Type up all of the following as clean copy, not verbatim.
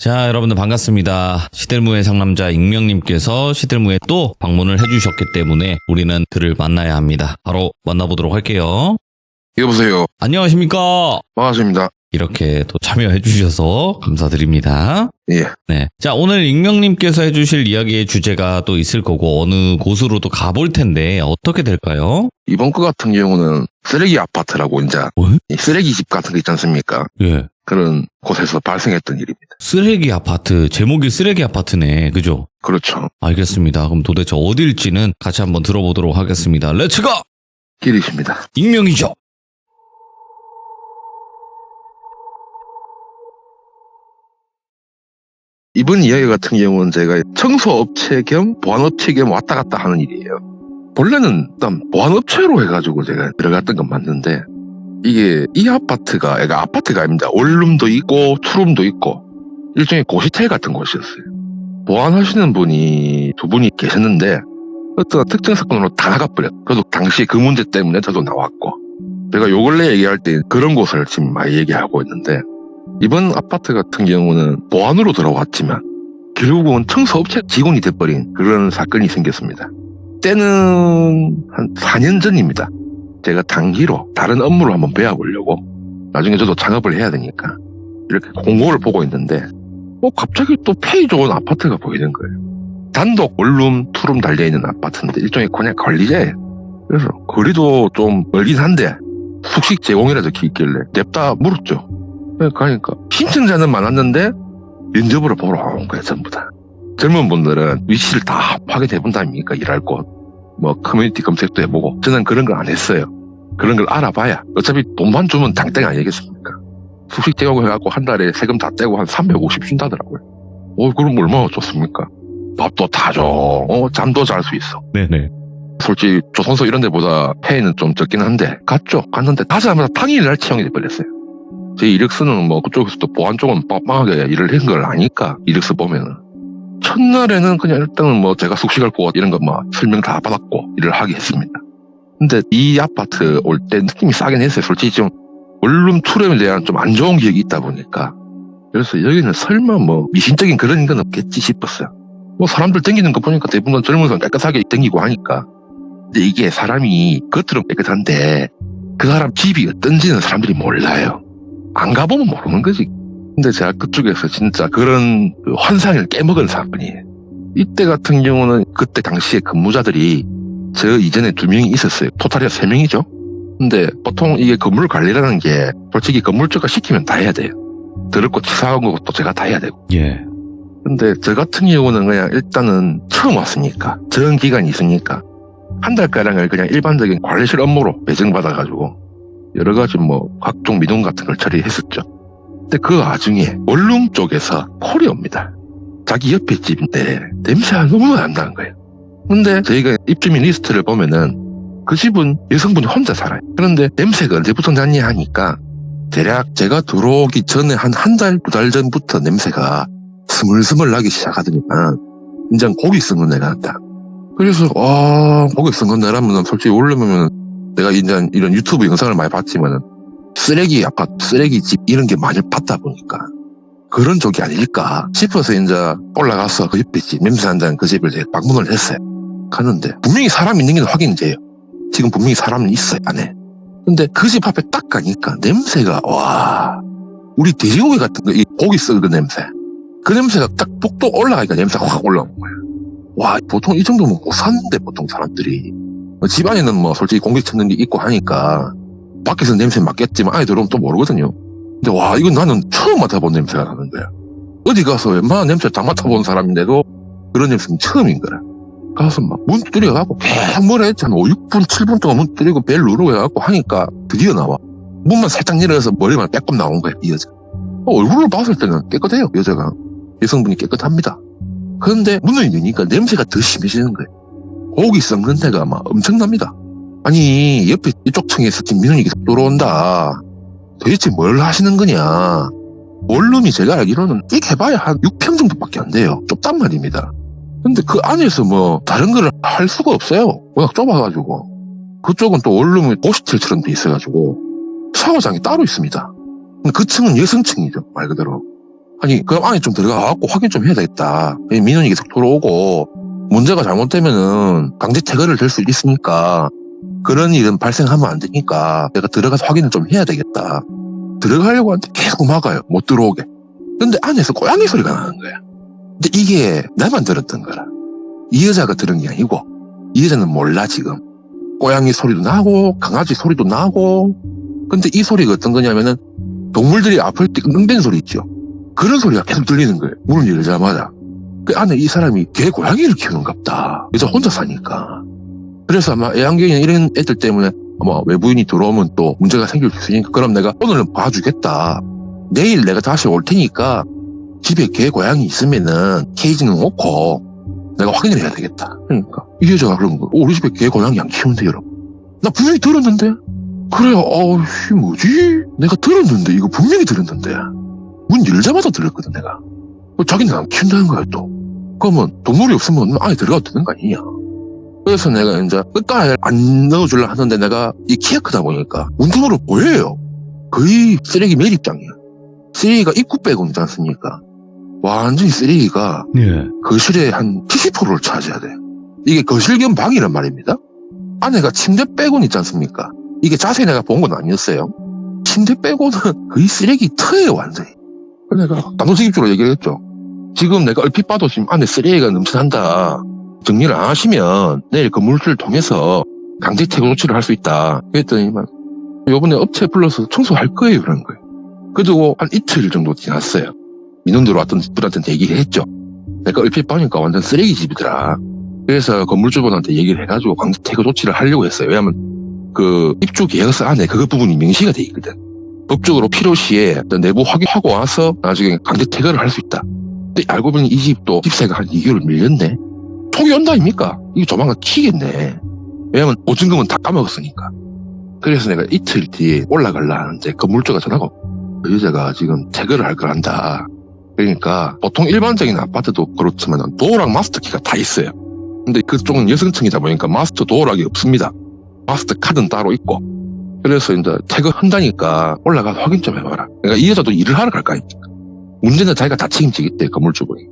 자, 여러분들 반갑습니다. 시들무의 상남자 익명님께서 시들무에 또 방문을 해주셨기 때문에 우리는 그를 만나야 합니다. 바로 만나보도록 할게요. 여보세요. 안녕하십니까? 반갑습니다. 이렇게 또 참여해주셔서 감사드립니다. 예. 네. 자, 오늘 익명님께서 해주실 이야기의 주제가 또 있을 거고 어느 곳으로 또 가볼 텐데 어떻게 될까요? 이번 거 같은 경우는 쓰레기 아파트라고 이제 이 쓰레기 집 같은 거 있지 않습니까? 예. 그런 곳에서 발생했던 일입니다. 쓰레기 아파트, 제목이 쓰레기 아파트네. 그죠? 그렇죠. 알겠습니다. 그럼 도대체 어딜지는 같이 한번 들어보도록 하겠습니다. 렛츠고! 길이십니다. 익명이죠. 이번 이야기 같은 경우는 제가 청소업체 겸 보안업체 겸 왔다 갔다 하는 일이에요. 원래는 일단 보안업체로 해가지고 제가 들어갔던 건 맞는데 이게 이 아파트가 아파트가 아닙니다. 원룸도 있고 투룸도 있고 일종의 고시텔 같은 곳이었어요. 보안하시는 분이 두 분이 계셨는데 어떤 특정 사건으로 다 나가버렸어요. 그래도 당시 그 문제 때문에 저도 나왔고 제가 요 근래 얘기할 때 그런 곳을 지금 많이 얘기하고 있는데 이번 아파트 같은 경우는 보안으로 들어왔지만 결국은 청소업체 직원이 돼버린 그런 사건이 생겼습니다. 때는 한 4년 전입니다. 제가 단기로 다른 업무를 한번 배워보려고 나중에 저도 창업을 해야 되니까 이렇게 공고를 보고 있는데 갑자기 또 페이 좋은 아파트가 보이는 거예요. 단독 원룸 투룸 달려있는 아파트인데 일종의 그냥 관리자예요. 그래서 거리도 좀 멀긴 한데 숙식 제공이라도 있길래 냅다 물었죠. 그러니까 신청자는 많았는데 면접으로 보러 온 거예요. 전부 다. 젊은 분들은 위치를 다 확인해본 다음이니까 일할 곳 커뮤니티 검색도 해보고 저는 그런 걸 안 했어요. 그런 걸 알아봐야 어차피 돈만 주면 당땡 아니겠습니까? 숙식 제공해갖고 한 달에 세금 다 떼고 한 350 준다더라고요. 그럼 얼마나 좋습니까? 밥도 다 줘. 잠도 잘 수 있어. 네네. 솔직히 조선소 이런 데보다 페이는 좀 적긴 한데 갔는데 가자마자 당일날 채용이 돼버렸어요. 제 이력서는 그쪽에서도 보안 쪽은 빡빡하게 일을 한 걸 아니까 이력서 보면은 첫날에는 그냥 일단은 제가 숙식할 곳 이런 거 설명 다 받았고 일을 하게 했습니다. 근데 이 아파트 올 때 느낌이 싸긴 했어요. 솔직히 좀 원룸 투룸에 대한 좀 안 좋은 기억이 있다 보니까 그래서 여기는 설마 미신적인 그런 건 없겠지 싶었어요. 사람들 댕기는 거 보니까 대부분 젊은 사람 깨끗하게 댕기고 하니까. 근데 이게 사람이 겉으로 깨끗한데 그 사람 집이 어떤지는 사람들이 몰라요. 안 가보면 모르는 거지. 근데 제가 그쪽에서 진짜 그런 환상을 깨먹은 사건이에요. 이때 같은 경우는 그때 당시에 근무자들이 저 이전에 2명이 있었어요. 토탈이 3명이죠. 근데 보통 이게 건물 관리라는 게 솔직히 건물주가 시키면 다 해야 돼요. 더럽고 치사한 것도 제가 다 해야 되고. 예. 근데 저 같은 경우는 그냥 일단은 처음 왔으니까 적응 기간이 있으니까 한 달가량을 그냥 일반적인 관리실 업무로 배정받아가지고 여러 가지 각종 민원 같은 걸 처리했었죠. 근데 그 와중에 원룸 쪽에서 콜이 옵니다. 자기 옆에 집인데 냄새가 너무 난다는 거예요. 근데 저희가 입주민 리스트를 보면은 그 집은 여성분이 혼자 살아요. 그런데 냄새가 언제부터 났냐 하니까 대략 제가 들어오기 전에 한 달, 2달 전부터 냄새가 스물스물 나기 시작하더니만 이제 고기 썩는 내가 난다. 그래서 고기 썩는 내라면 솔직히 원래면 내가 이제 이런 유튜브 영상을 많이 봤지만은 쓰레기 아파트, 쓰레기 집 이런 게 많이 봤다 보니까 그런 쪽이 아닐까 싶어서 이제 올라가서 그 옆에 집 냄새 난다는 그 집을 제가 방문을 했어요. 갔는데 분명히 사람이 있는 게 확인이 돼요. 지금 분명히 사람은 있어요 안에. 근데 그 집 앞에 딱 가니까 냄새가 우리 돼지고기 같은 거, 이 고기 썩은 냄새. 그 냄새가 딱 복도 올라가니까 냄새가 확 올라온 거예요. 보통 이 정도면 못 사는데 보통 사람들이. 집 안에는 솔직히 공기 찾는 게 있고 하니까 밖에서 냄새 맡겠지만 안에 들어오면 또 모르거든요. 근데 이건 나는 처음 맡아본 냄새가 나는 거야. 어디 가서 웬만한 냄새 다 맡아본 사람인데도 그런 냄새는 처음인 거야. 가서 문 두드려갖고 계속 뭐라 했지 한 6분 7분 동안 문 두드리고 벨 누르고 해갖고 하니까 드디어 나와. 문만 살짝 열어서 머리만 빼꼼 나온 거야 이 여자. 얼굴을 봤을 때는 깨끗해요 여자가. 여성분이 깨끗합니다. 그런데 문을 여니까 냄새가 더 심해지는 거예요. 고기 썩는 데가 엄청납니다. 아니 옆에 이쪽 층에서 지금 민원이 계속 들어온다. 도대체 뭘 하시는 거냐. 원룸이 제가 알기로는 꽤 해봐야 한 6평 정도밖에 안 돼요. 좁단 말입니다. 근데 그 안에서 다른 걸 할 수가 없어요. 워낙 좁아가지고. 그쪽은 또 원룸이 고시텔처럼 돼 있어가지고 샤워장이 따로 있습니다. 그 층은 여성층이죠 말 그대로. 아니 그럼 안에 좀 들어가갖고 확인 좀 해야 되겠다. 민원이 계속 들어오고 문제가 잘못되면은 강제 퇴거를 될 수 있으니까 그런 일은 발생하면 안 되니까 내가 들어가서 확인을 좀 해야 되겠다. 들어가려고 하는데 계속 막아요. 못 들어오게. 근데 안에서 고양이 소리가 나는 거야. 근데 이게 나만 들었던 거라. 이 여자가 들은 게 아니고 이 여자는 몰라 지금. 고양이 소리도 나고 강아지 소리도 나고. 근데 이 소리가 어떤 거냐면은 동물들이 아플 때 끙끙대는 소리 있죠. 그런 소리가 계속 들리는 거예요. 문을 열자마자. 그 안에 이 사람이 개 고양이를 키우는갑다. 여자 혼자 사니까. 그래서 아마 애완견이 이런 애들 때문에 아마 외부인이 들어오면 또 문제가 생길 수 있으니까 그럼 내가 오늘은 봐주겠다. 내일 내가 다시 올 테니까 집에 개 고양이 있으면은 케이지는 놓고 내가 확인을 해야 되겠다. 그러니까 이 여자가 그런 거. 우리 집에 개 고양이 안 키우는데 여러분. 나 분명히 들었는데. 그래요. 뭐지? 내가 들었는데 이거 분명히 들었는데. 문 열자마자 들었거든 내가. 자기는 안 키운다는 거야 또. 그러면 동물이 없으면 안에 들어가도 되는 거 아니냐. 그래서 내가 이제 끝까지 안 넣어주려 하는데 내가 이 키가 크다 보니까 문틈으로 보여요. 거의 쓰레기 매립장이야. 쓰레기가 입구 빼고 있지 않습니까? 완전히 쓰레기가 예. 거실에 한 70%를 차지해야 돼. 이게 거실 겸 방이란 말입니다. 안에가 침대 빼고는 있지 않습니까? 이게 자세히 내가 본 건 아니었어요. 침대 빼고는 거의 쓰레기 터예요 완전히. 그래서 내가 단도직입적으로 얘기를 했죠. 지금 내가 얼핏 봐도 지금 안에 쓰레기가 넘쳐난다. 정리를 안 하시면 내일 건물주를 통해서 강제 퇴거 조치를 할 수 있다. 그랬더니만 요번에 업체 불러서 청소할 거예요 그런 거예요. 그리고 한 이틀 정도 지났어요. 민원 들어왔던 분한테 얘기를 했죠. 내가 얼핏 보니까 완전 쓰레기 집이더라. 그래서 건물주분한테 얘기를 해가지고 강제 퇴거 조치를 하려고 했어요. 왜냐면 그 입주 계약서 안에 그것 부분이 명시가 돼 있거든. 법적으로 필요시에 내부 확인하고 와서 나중에 강제 퇴거를 할 수 있다. 근데 알고 보니 이 집도 집세가 한 2개월 밀렸네. 촉이 온다 아닙니까? 이거 조만간 튀겠네. 왜냐면 보증금은 다 까먹었으니까. 그래서 내가 이틀 뒤에 올라갈라 하는데 건물주가 전화가 그 여자가 지금 퇴거를 할 걸 한다. 그러니까 보통 일반적인 아파트도 그렇지만 도어락 마스터키가 다 있어요. 근데 그쪽은 여성층이다 보니까 마스터 도어락이 없습니다. 마스터 카드는 따로 있고. 그래서 이제 퇴거한다니까 올라가서 확인 좀 해봐라. 그러니까 이 여자도 일을 하러 갈 거 아닙니까? 문제는 자기가 다 책임지겠대 건물주분이.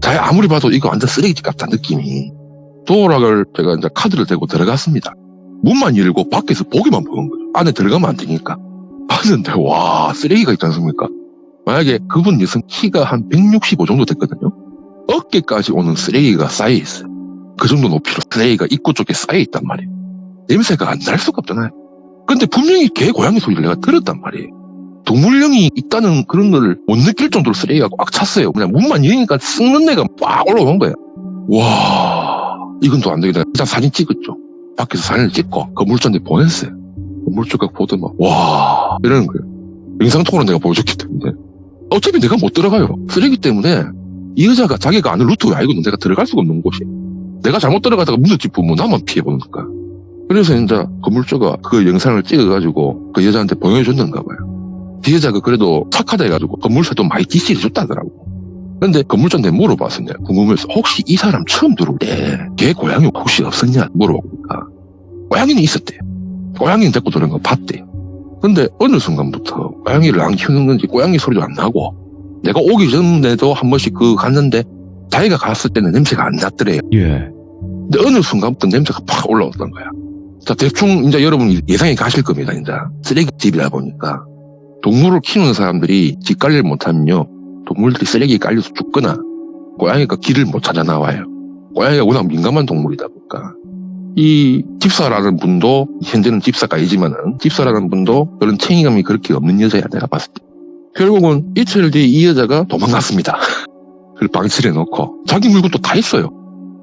자기 아무리 봐도 이거 완전 쓰레기집 같다 느낌이. 도어락을 제가 이제 카드를 대고 들어갔습니다. 문만 열고 밖에서 보기만 보는 거죠. 안에 들어가면 안 되니까. 봤는데 와 쓰레기가 있지 않습니까? 만약에 그분 여성 키가 한 165 정도 됐거든요. 어깨까지 오는 쓰레기가 쌓여있어요. 그 정도 높이로 쓰레기가 입구 쪽에 쌓여있단 말이에요. 냄새가 안 날 수가 없잖아요. 근데 분명히 개 고양이 소리를 내가 들었단 말이에요. 동물령이 있다는 그런 걸 못 느낄 정도로 쓰레기가 꽉 찼어요. 그냥 문만 여니까 썩는 애가 막 올라오는 거야. 와 이건 또 안 되겠다. 일단 사진 찍었죠. 밖에서 사진을 찍고 건물주한테 보냈어요. 건물주가 보더만 와 이러는 거예요. 영상통으로 내가 보여줬기 때문에 어차피 내가 못 들어가요. 쓰레기 때문에 이 여자가 자기가 아는 루트를 알고는 내가 들어갈 수가 없는 곳이. 내가 잘못 들어가다가 문을 짚으면 나만 피해보는 거야. 그래서 이제 건물주가 그 영상을 찍어가지고 그 여자한테 보여줬는가 봐요. 그 여자가 그래도 착하다 해가지고 건물사도 많이 디스를 줬다더라고. 근데 건물주한테 물어봤어. 내가 궁금해서 혹시 이 사람 처음 들어올 때 걔 고양이 혹시 없었냐 물어보니까 고양이는 있었대요. 고양이는 데리고 들어온 거 봤대요. 근데 어느 순간부터 고양이를 안 키우는 건지 고양이 소리도 안 나고 내가 오기 전에도 한 번씩 갔는데 자기가 갔을 때는 냄새가 안 났더래요. 예. 근데 어느 순간부터 냄새가 팍 올라왔던 거야. 자, 대충 이제 여러분 예상이 가실 겁니다. 이제 쓰레기집이다 보니까 동물을 키우는 사람들이 집 관리를 못하면요 동물들이 쓰레기에 깔려서 죽거나 고양이가 길을 못 찾아 나와요. 고양이가 워낙 민감한 동물이다 보니까 이 집사라는 분도 현재는 집사가 아니지만은 집사라는 분도 그런 책임감이 그렇게 없는 여자야 내가 봤을 때. 결국은 이틀 뒤에 이 여자가 도망갔습니다. 그걸 방치를 해놓고 자기 물건도 다 있어요.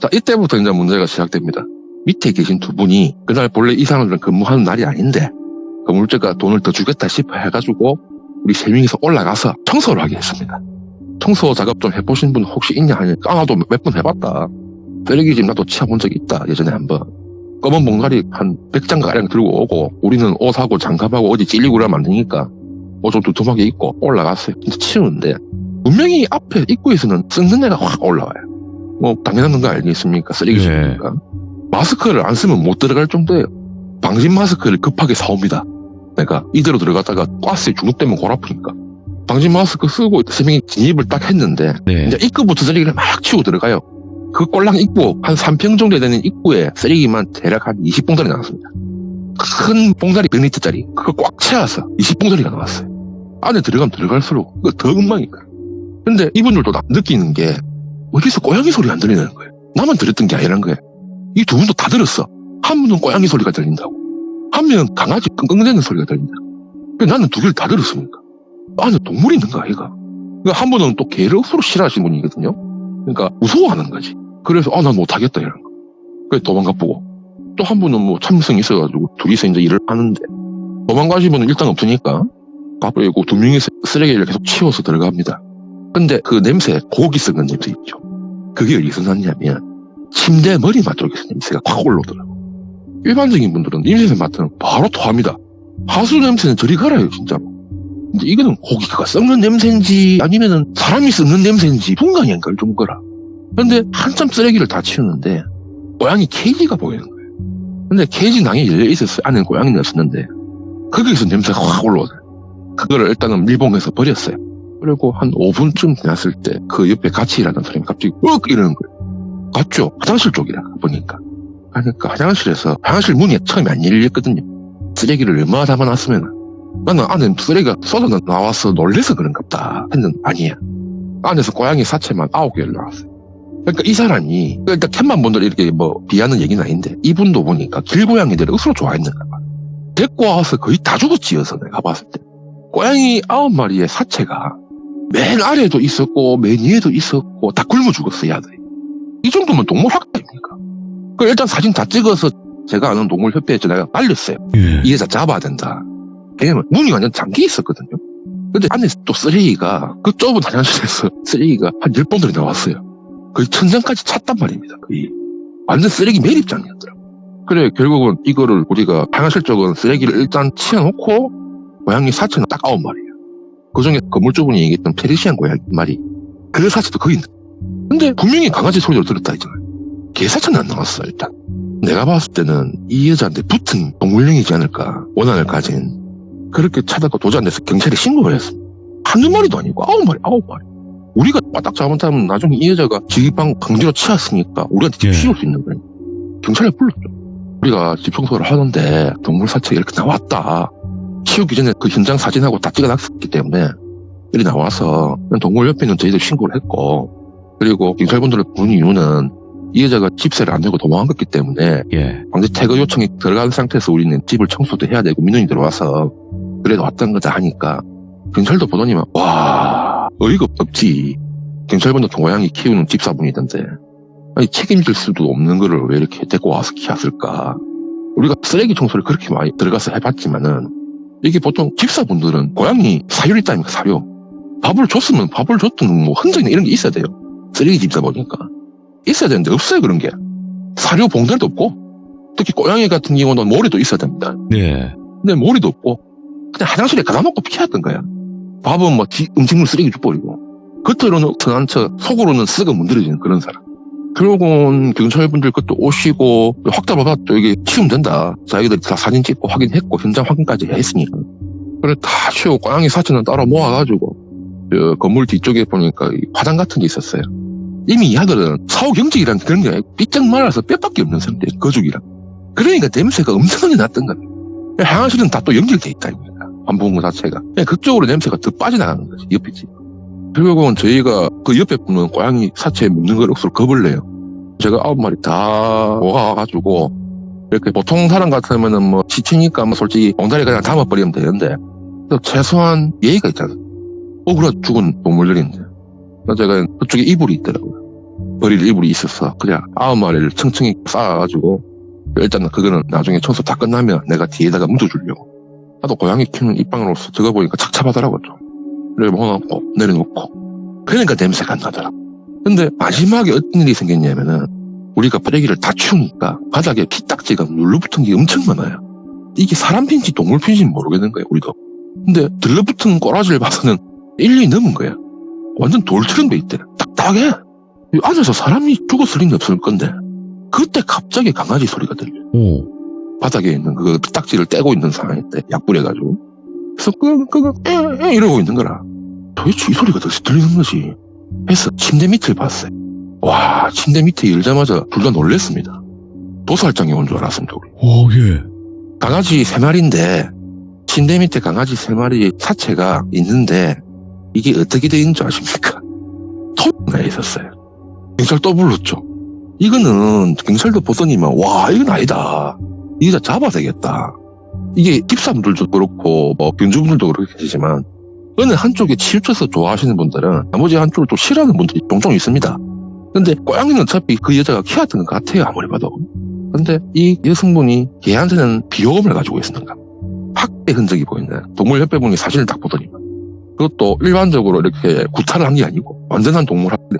자 이때부터 이제 문제가 시작됩니다. 밑에 계신 두 분이 그날 본래 이 사람들은 근무하는 날이 아닌데 건물주가 돈을 더 주겠다 싶어 해가지고 우리 세 명이서 올라가서 청소를 하게 했습니다. 청소 작업 좀 해보신 분 혹시 있냐 하니까 나도 몇 번 해봤다. 쓰레기집 나도 치워본 적이 있다 예전에 한번. 검은 봉다리 한 100장가량 들고 오고 우리는 옷하고 장갑하고 어디 찔리고 그러면 안 되니까 옷 좀 두툼하게 입고 올라갔어요. 근데 치우는데 분명히 앞에 입구에서는 썩는 애가 확 올라와요. 뭐 당연한 거 아니겠습니까? 쓰레기집이니까. 마스크를 안 쓰면 못 들어갈 정도예요. 방진 마스크를 급하게 사옵니다. 내가 이대로 들어갔다가 가스에 중독되면 골 아프니까. 방진 마스크 쓰고 3명이 진입을 딱 했는데 네. 이제 입구부터 쓰레기를 막 치우고 들어가요. 그 꼴랑 입구 한 3평 정도 되는 입구에 쓰레기만 대략 한 20봉다리 나왔습니다. 큰 봉다리 100리터짜리 그거 꽉 채워서 20봉다리가 나왔어요. 안에 들어가면 들어갈수록 그거 더 엉망인 거예요. 근데 이분들도 느끼는 게 어디서 고양이 소리 안 들리는 거예요. 나만 들었던 게 아니란 거예요. 이 두 분도 다 들었어. 한 분은 고양이 소리가 들린다고, 한 명은 강아지 끙끙대는 소리가 들린다고. 나는 두 개를 다 들었으니까 안에 동물이 있는 거 아이가. 그러니까 한 분은 또 개를 억수로 싫어하시는 분이거든요. 그러니까 무서워하는 거지. 그래서 난 못하겠다 이런 거. 그래서 도망가 보고, 또 한 분은 뭐 참을성이 있어가지고 둘이서 이제 일을 하는데 도망가신 분은 일단 없으니까 가버리고 두 명이서 쓰레기를 계속 치워서 들어갑니다. 근데 그 냄새, 고기 썩은 냄새 있죠. 그게 어디서 났냐면 침대 머리 맡쪽에서 냄새가 확 올라오더라고. 일반적인 분들은 냄새 맡으면 바로 토합니다. 하수 냄새는 저리 가라요 진짜로. 근데 이거는 고기가 썩는 냄새인지 아니면은 사람이 썩는 냄새인지 분간이 안 갈 정도라. 근데 한참 쓰레기를 다 치우는데 고양이 케이지가 보이는 거예요. 근데 케이지 낭이 열려 있었어요. 안에는 고양이는 없었는데 거기에서 냄새가 확 올라오더라고요. 그거를 일단은 밀봉해서 버렸어요. 그리고 한 5분쯤 지났을 때 그 옆에 같이 일하는 사람이 갑자기 이러는 거예요. 갔죠. 화장실 쪽이라 보니까. 그러니까 화장실 문이 처음에 안 열렸거든요. 쓰레기를 얼마나 담아놨으면 나는 안에 쓰레기가 쏟아 나와서 놀래서 그런가 보다 했는데 아니야. 안에서 고양이 사체만 9개를 나왔어요. 그러니까 이 사람이 일단 캔만 분들 이렇게 뭐 비하는 얘기는 아닌데 이분도 보니까 길고양이들을 억수로 좋아했는가 봐. 데리고 와서 거의 다 죽었지여서 내가 봤을 때 고양이 9마리의 사체가 맨 아래에도 있었고 맨 위에도 있었고 다 굶어 죽었어 야들이. 이 정도면 동물 학대입니까? 그 일단 사진 다 찍어서 제가 아는 동물협회에 내가 알렸어요. 이 여자 잡아야 된다. 왜냐면 문이 완전 잠겨 있었거든요. 근데 안에 또 쓰레기가 그 좁은 화장실에서 쓰레기가 한 10봉들이 나왔어요. 거의 천장까지 찼단 말입니다. 거의 완전 쓰레기 매립장이었더라고요. 그래 결국은 이거를 우리가 화장실 쪽은 쓰레기를 일단 치워놓고 고양이 사체는 딱 9마리예요. 그중에 건물주분이 얘기했던 페르시안 고양이 말이 그 사체도 거의 있는. 근데 분명히 강아지 소리를 들었다 했잖아요. 개 사체는 안 나왔어 일단. 내가 봤을 때는 이 여자한테 붙은 동물령이지 않을까. 원한을 가진. 그렇게 찾아가 도저히 안 돼서 경찰에 신고를 했어. 한두 마리도 아니고 9마리. 우리가 바닥 잘못하면 나중에 이 여자가 지휘방 강제로 치웠으니까 우리한테 집 치울 수 있는 거예요. 경찰에 불렀죠. 우리가 집 청소를 하는데 동물 사체가 이렇게 나왔다. 치우기 전에 그 현장 사진하고 다 찍어놨었기 때문에 이리 나와서 동물협회는 저희들 신고를 했고, 그리고 경찰분들을 부른 이유는 이 여자가 집세를 안 내고 도망한 거기 때문에 강제 퇴거 요청이 들어간 상태에서 우리는 집을 청소도 해야 되고 민원이 들어와서 그래도 왔던 거다 하니까 경찰도 보더니만 와 어이가 없지. 경찰분도 고양이 키우는 집사분이던데 아니 책임질 수도 없는 거를 왜 이렇게 데리고 와서 키웠을까. 우리가 쓰레기 청소를 그렇게 많이 들어가서 해봤지만은 이게 보통 집사분들은 고양이 사료를 있다니까 사료. 밥을 줬으면 밥을 줬든 뭐 흔적이나 이런 게 있어야 돼요. 쓰레기 집사 보니까 있어야 되는데 없어요. 그런 게 사료 봉다리도 없고, 특히 고양이 같은 경우는 모리도 있어야 됩니다. 네. 근데 모리도 없고 그냥 화장실에 가다 놓고 피웠던 거야. 밥은 뭐 음식물 쓰레기 줘버리고 겉으로는 선한 척 속으로는 썩어 문드러지는 그런 사람. 결국은 경찰분들 그것도 오시고 확답을 받았죠. 이게 치우면 된다. 자기들이 다 사진 찍고 확인했고 현장 확인까지 했으니까. 그래 다 치우고 고양이 사체는 따로 모아가지고 건물 뒤쪽에 보니까 화장 같은 게 있었어요. 이미 이 아들은 사후경직이란 그런 게 아니고 삐쩍 말라서 뼈밖에 없는 상태, 거죽이랑. 그러니까 냄새가 엄청나게 났던 거야. 화장실은 다 또 연결돼 있다 이거야. 반복무 자체가. 그쪽으로 냄새가 더 빠져나가는 거지. 옆에 집. 결국은 저희가 그 옆에 분은 고양이 사체에 묻는 걸 억수로 겁을 내요. 제가 9마리 다 모아가지고 이렇게 보통 사람 같으면은 뭐 지치니까 뭐 솔직히 엉다리 그냥 담아버리면 되는데 최소한 예의가 있잖아. 억울해 죽은 동물들인데 제가 그쪽에 이불이 있더라고요. 버릴 이불이 있어서 그냥 9마리를 층층이 쌓아가지고 일단은 그거는 나중에 청소 다 끝나면 내가 뒤에다가 묻어주려고. 나도 고양이 키우는 입방으로서 들어가 보니까 착잡하더라고요. 그래 모아놓고 내려놓고 그러니까 냄새가 안 나더라고. 근데 마지막에 어떤 일이 생겼냐면은 우리가 쓰레기를 다 치우니까 바닥에 피딱지가 눌러붙은 게 엄청 많아요. 이게 사람 핀지 동물 핀지는 모르겠는 거예요 우리도. 근데 들러붙은 꼬라지를 봐서는 1년이 넘은 거야. 완전 돌처럼 돼 있대. 딱딱해. 안에서 사람이 죽었을 리는 없을 건데 그때 갑자기 강아지 소리가 들려. 바닥에 있는 그 피딱지를 떼고 있는 상황인데 약 뿌려가지고 그래서 이러고 있는 거라. 도대체 이 소리가 어디서 들리는 거지? 해서 침대 밑을 봤어요. 와, 침대 밑에 열자마자 둘 다 놀랬습니다. 도살장에 온 줄 알았습니다, 우리. 예. 강아지 3마리인데, 침대 밑에 강아지 3마리의 사체가 있는데, 이게 어떻게 돼 있는 줄 아십니까? 톱에 있었어요. 경찰 또 불렀죠. 이거는 경찰도 보더니만, 와, 이건 아니다. 이거 잡아야 되겠다. 이게 집사분들도 그렇고, 견주분들도 그렇게 계시지만, 어느 한쪽에 치우쳐서 좋아하시는 분들은 나머지 한쪽을 또 싫어하는 분들이 종종 있습니다. 근데 고양이는 어차피 그 여자가 키웠던 것 같아요, 아무리 봐도. 근데 이 여성분이 걔한테는 비호감을 가지고 있었는가. 학대 흔적이 보이는 동물협회분이 사진을 딱 보더니 그것도 일반적으로 이렇게 구타를 한 게 아니고 완전한 동물 학대.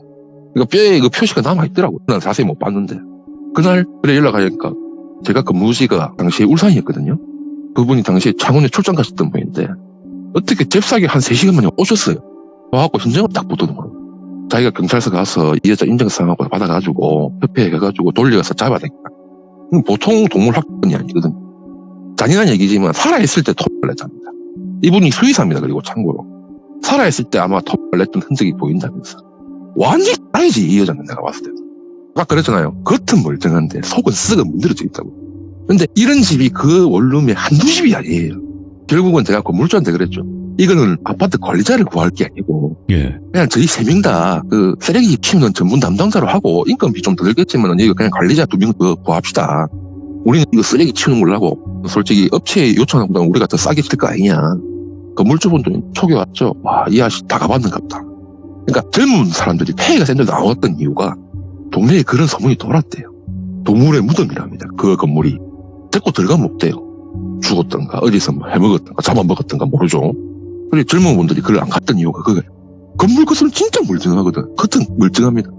그러니까 뼈에 그 표시가 남아있더라고요. 난 자세히 못 봤는데. 그날 그래 연락하니까 제가 근무지가 당시에 울산이었거든요. 그분이 당시에 창원에 출장 가셨던 분인데 어떻게 잽싸게 한 3시간 만에 오셨어요. 와갖고 현장을 딱 보더니 자기가 경찰서 가서 이 여자 인정사항하고 받아가지고 협회에 가가지고 돌려서 잡아야 되겠다. 보통 동물 학대는 아니거든. 잔인한 얘기지만 살아있을 때 톱을 냈답니다. 이분이 수의사입니다. 그리고 참고로 살아있을 때 아마 톱을 냈던 흔적이 보인다면서. 완전히 아니지 이 여자는 내가 봤을 때. 아까 그랬잖아요. 겉은 멀쩡한데 속은 썩어 문드러져 있다고. 근데 이런 집이 그 원룸에 한두 집이 아니에요. 결국은 제가 건물주한테 그랬죠. 이거는 아파트 관리자를 구할 게 아니고 그냥 저희 3명 다 그 쓰레기 치우는 전문 담당자로 하고 인건비 좀 더 들겠지만 이거 그냥 관리자 2명 더 구합시다. 우리는 이거 쓰레기 치우는 걸로 하고 솔직히 업체에 요청하보다 우리가 더 싸게 칠 거 아니냐. 건물주분들이 촉이 왔죠. 와, 이 아저씨 다 가봤는가 보다. 그러니까 젊은 사람들이 폐해가 센 데 나왔던 이유가 동네에 그런 소문이 돌았대요. 동물의 무덤이랍니다. 그 건물이. 데리고 들어가면 없대요. 죽었던가 어디서 뭐 해먹었던가 잡아먹었던가 모르죠. 그래 젊은 분들이 그걸 안 갔던 이유가 그거예요. 건물 겉은 진짜 멀쩡하거든. 겉은 멀쩡합니다.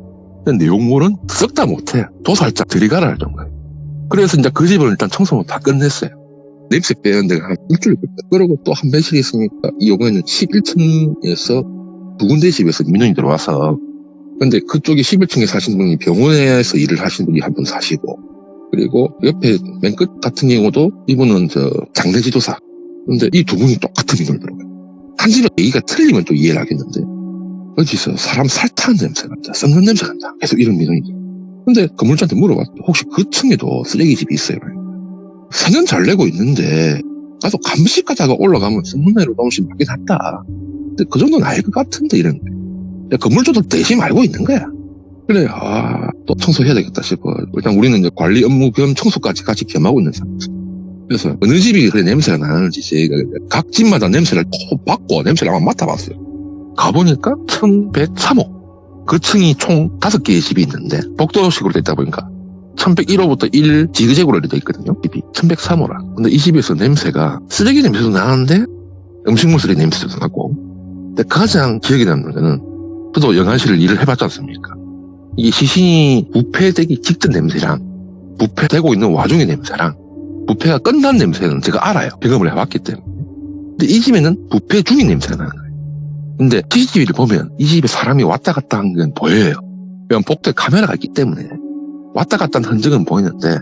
근데 내용물은 썩 다 못해. 도살자 들이가라 할 정도예요. 그래서 이제 그 집을 일단 청소를 다 끝냈어요. 냄새 빼는 데가 한 일주일 걸렸다. 그러고 또 한 매실이 있으니까 이 요번에는 11층에서 두 군데 집에서 민원이 들어와서 근데 그쪽에 11층에 사신 분이 병원에서 일을 하신 분이 한 분 사시고 그리고 옆에 맨 끝 같은 경우도 이분은 장례지도사. 근데 이 두 분이 똑같은 민원을 들어가요. 한 집에 얘기가 틀리면 또 이해를 하겠는데 어디서 사람 살 타는 냄새 난다. 썩는 냄새 난다. 계속 이런 민원이죠. 근데 건물주한테 물어봤죠. 혹시 그 층에도 쓰레기집이 있어요? 4년 잘 내고 있는데 가서 감시 가다가 올라가면 선문내로 나오시 많긴 한다. 근데 그 정도는 알 것 같은데 이런 거예요. 건물주도 대신 알고 있는 거야. 그래, 또 청소해야 되겠다 싶어. 일단 우리는 이제 관리 업무 겸 청소까지 같이 겸하고 있는 상황. 그래서 어느 집이 그래 냄새가 나는지 저희가 각 집마다 냄새를 톡 받고 냄새를 한번 맡아봤어요. 가보니까 1103호. 그 층이 총 5개의 집이 있는데 복도식으로 돼 있다 보니까 1101호부터 1 지그재그로 돼 있거든요. 집이 1103호라. 근데 이 집에서 냄새가 쓰레기 냄새도 나는데 음식물 쓰레기 냄새도 나고 근데 가장 기억에 남는 거는 저도 영안실을 일을 해봤지 않습니까? 이게 시신이 부패되기 직전 냄새랑 부패되고 있는 와중의 냄새랑 부패가 끝난 냄새는 제가 알아요. 경험을 해봤기 때문에. 근데 이 집에는 부패 중인 냄새가 나는 거예요. 근데 CCTV를 보면 이 집에 사람이 왔다 갔다 한 건 보여요. 왜냐면 복도에 카메라가 있기 때문에 왔다 갔다 한 흔적은 보이는데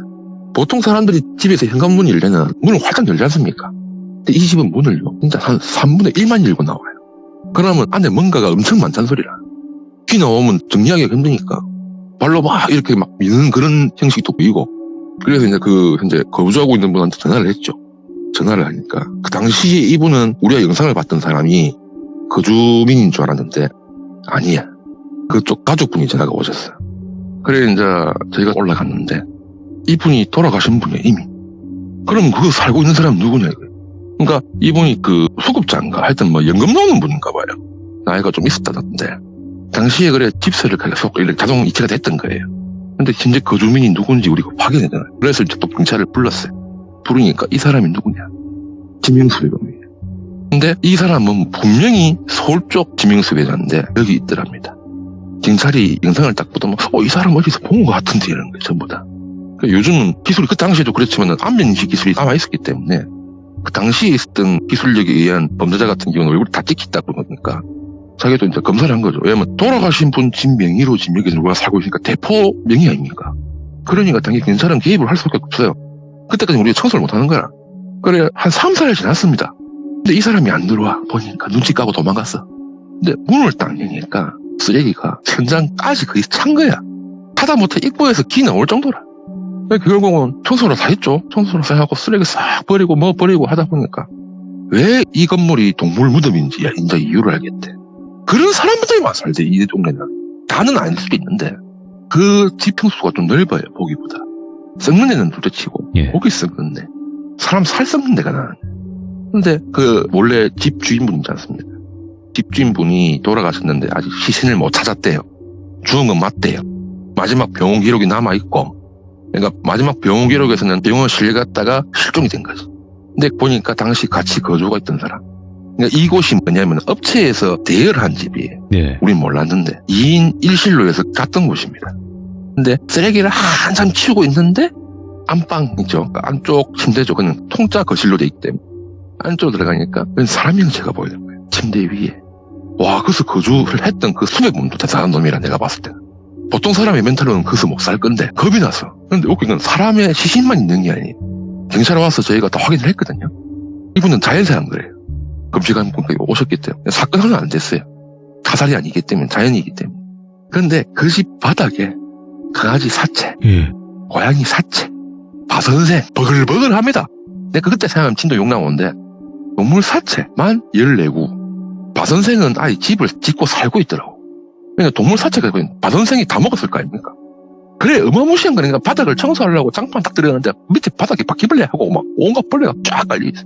보통 사람들이 집에서 현관문을 열려면 문을 활짝 열지 않습니까? 근데 이 집은 문을 진짜 한 3분의 1만 열고 나와요. 그러면 안에 뭔가가 엄청 많다는 소리라. 피 나오면 정리하기가 힘드니까 발로 막 이렇게 막 미는 그런 형식도 보이고 그래서 이제 현재 거주하고 있는 분한테 전화를 했죠. 전화를 하니까 그 당시에 이분은 우리가 영상을 봤던 사람이 거주민인 줄 알았는데 아니야. 그쪽 가족분이 전화가 오셨어요. 그래 이제 저희가 올라갔는데 이분이 돌아가신 분이에요 이미. 그럼 그거 살고 있는 사람은 누구냐 이거예요. 그러니까 이분이 수급자인가 하여튼 연금 나오는 분인가 봐요. 나이가 좀 있었다던데 당시에 그래 집세를 계속 이렇게 자동 이체가 됐던 거예요. 근데 진짜 거주민이 누군지 우리가 확인했잖아요. 그래서 이제 또 경찰을 불렀어요. 부르니까 이 사람이 누구냐? 지명수 회장이에요. 근데 이 사람은 분명히 서울 쪽 지명수 회장인데 여기 있더랍니다. 경찰이 영상을 딱 보더니 이 사람 어디서 본 것 같은데 이런 거예요. 전부 다. 그러니까 요즘은 기술이 그 당시에도 그렇지만 안면인식 기술이 남아있었기 때문에 그 당시에 있었던 기술력에 의한 범죄자 같은 경우는 얼굴이 다 찍혔다 그러니까 자기도 이제 검사를 한 거죠. 왜냐면 돌아가신 분 집 명의로 지금 여기서 누가 살고 있으니까 대포 명의 아닙니까? 그러니까 당연히 경찰은 개입을 할 수밖에 없어요. 그때까지 우리가 청소를 못 하는 거야. 그래 한 3, 4일 지났습니다. 근데 이 사람이 안 들어와 보니까 눈치 까고 도망갔어. 근데 문을 딱 여니까 쓰레기가 천장까지 거의 찬 거야. 하다못해 입구에서 기 나올 정도라. 결국은 청소를 다 했죠. 청소를 다 하고 쓰레기 싹 버리고 뭐 버리고 하다 보니까 왜 이 건물이 동물 무덤인지 이제 이유를 알겠대. 그런 사람들만 살대, 이 동네는. 다는 아닐 수도 있는데 그 집 평수가 좀 넓어요, 보기보다. 썩는 데는 둘째치고 예. 거기 썩는데 사람 살 썩는 데가 나네. 근데 그 원래 집 주인분 있지 않습니까? 집 주인분이 돌아가셨는데 아직 시신을 못 찾았대요. 죽은 건 맞대요. 마지막 병원 기록이 남아있고, 그러니까 마지막 병원 기록에서는 병원 실려갔다가 실종이 된 거지. 근데 보니까 당시 같이 거주가 있던 사람. 그러니까 이곳이 뭐냐면 업체에서 대여를 한 집이에요. 예. 우린 몰랐는데 2인 1실로에서 갔던 곳입니다. 근데 쓰레기를 한참 치우고 있는데 안방 있죠. 안쪽 침대죠. 그냥 통짜 거실로 돼 있기 때문에 안쪽으로 들어가니까 사람 형체가 보이는 거예요. 침대 위에. 와, 거기서 거주를 했던 그 수백몸도 대단한 놈이라, 내가 봤을 때는. 보통 사람의 멘탈로는 거기서 못 살 건데 겁이 나서. 근데 웃긴 건 사람의 시신만 있는 게 아니에요. 경찰에 와서 저희가 다 확인을 했거든요. 이분은 자연사한 거래요. 검시관 분까지 오셨기 때문에. 사건은 안 됐어요. 타살이 아니기 때문에, 자연이기 때문에. 그런데 그 집 바닥에 강아지 사체, 예. 고양이 사체, 바선생 버글버글합니다. 내가 그때 생각하면 진도 욕 나오는데 동물 사체만 14구. 바선생은 아예 집을 짓고 살고 있더라고. 그러니까 동물 사체가 바선생이 다 먹었을 거 아닙니까? 그래, 어마무시한 거니까 바닥을 청소하려고 장판 딱 들어가는데 밑에 바닥에 바퀴벌레 하고 막 온갖 벌레가 쫙 깔려있어.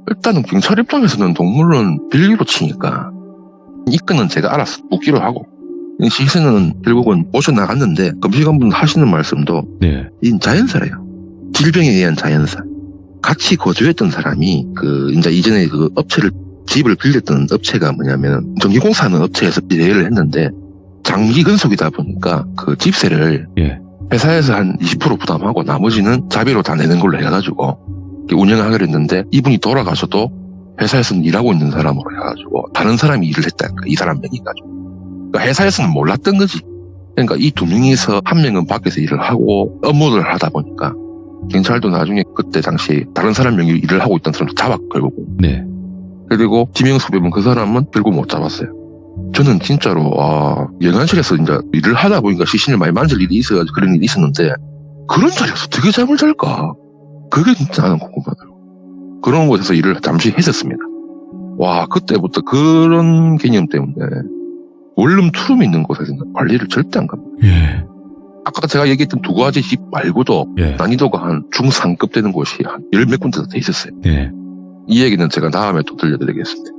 일단은 경찰 입장에서는 동물은 빌기로 치니까 이 건은 제가 알아서 묻기로 하고, 시신은 결국은 오셔나갔는데 검시관분 하시는 말씀도 네. 이 자연사래요. 질병에 의한 자연사. 같이 거주했던 사람이 이제 이전에 그 업체를, 집을 빌렸던 업체가 뭐냐면 전기공사하는 업체에서 대여를 했는데 장기 근속이다 보니까 그 집세를 예. 회사에서 한 20% 부담하고 나머지는 자비로 다 내는 걸로 해가지고 운영을 하기로 했는데, 이분이 돌아가셔도 회사에서는 일하고 있는 사람으로 해가지고 다른 사람이 일을 했다니까, 이 사람 명의 가지고. 그러니까 회사에서는 몰랐던 거지. 그러니까 이 두 명이서 한 명은 밖에서 일을 하고 업무를 하다 보니까 경찰도 나중에 그때 당시 다른 사람 명의 일을 하고 있던 사람도 잡았고, 결국. 네. 그리고 지명수배분 그 사람은 결국 못 잡았어요. 저는 진짜로 영안실에서 이제 일을 하다 보니까 시신을 많이 만질 일이 있어가지고 그런 일이 있었는데, 그런 자리에서 어떻게 잠을 잘까? 그게 진짜 나는 궁금하더라고. 그런 곳에서 일을 잠시 했었습니다. 와, 그때부터 그런 개념 때문에 원룸 투룸 있는 곳에서는 관리를 절대 안 갑니다. 예. 아까 제가 얘기했던 두 가지 집 말고도 예. 난이도가 한 중3급 되는 곳이 한 10몇 군데도 돼 있었어요. 예. 이 얘기는 제가 다음에 또 들려드리겠습니다.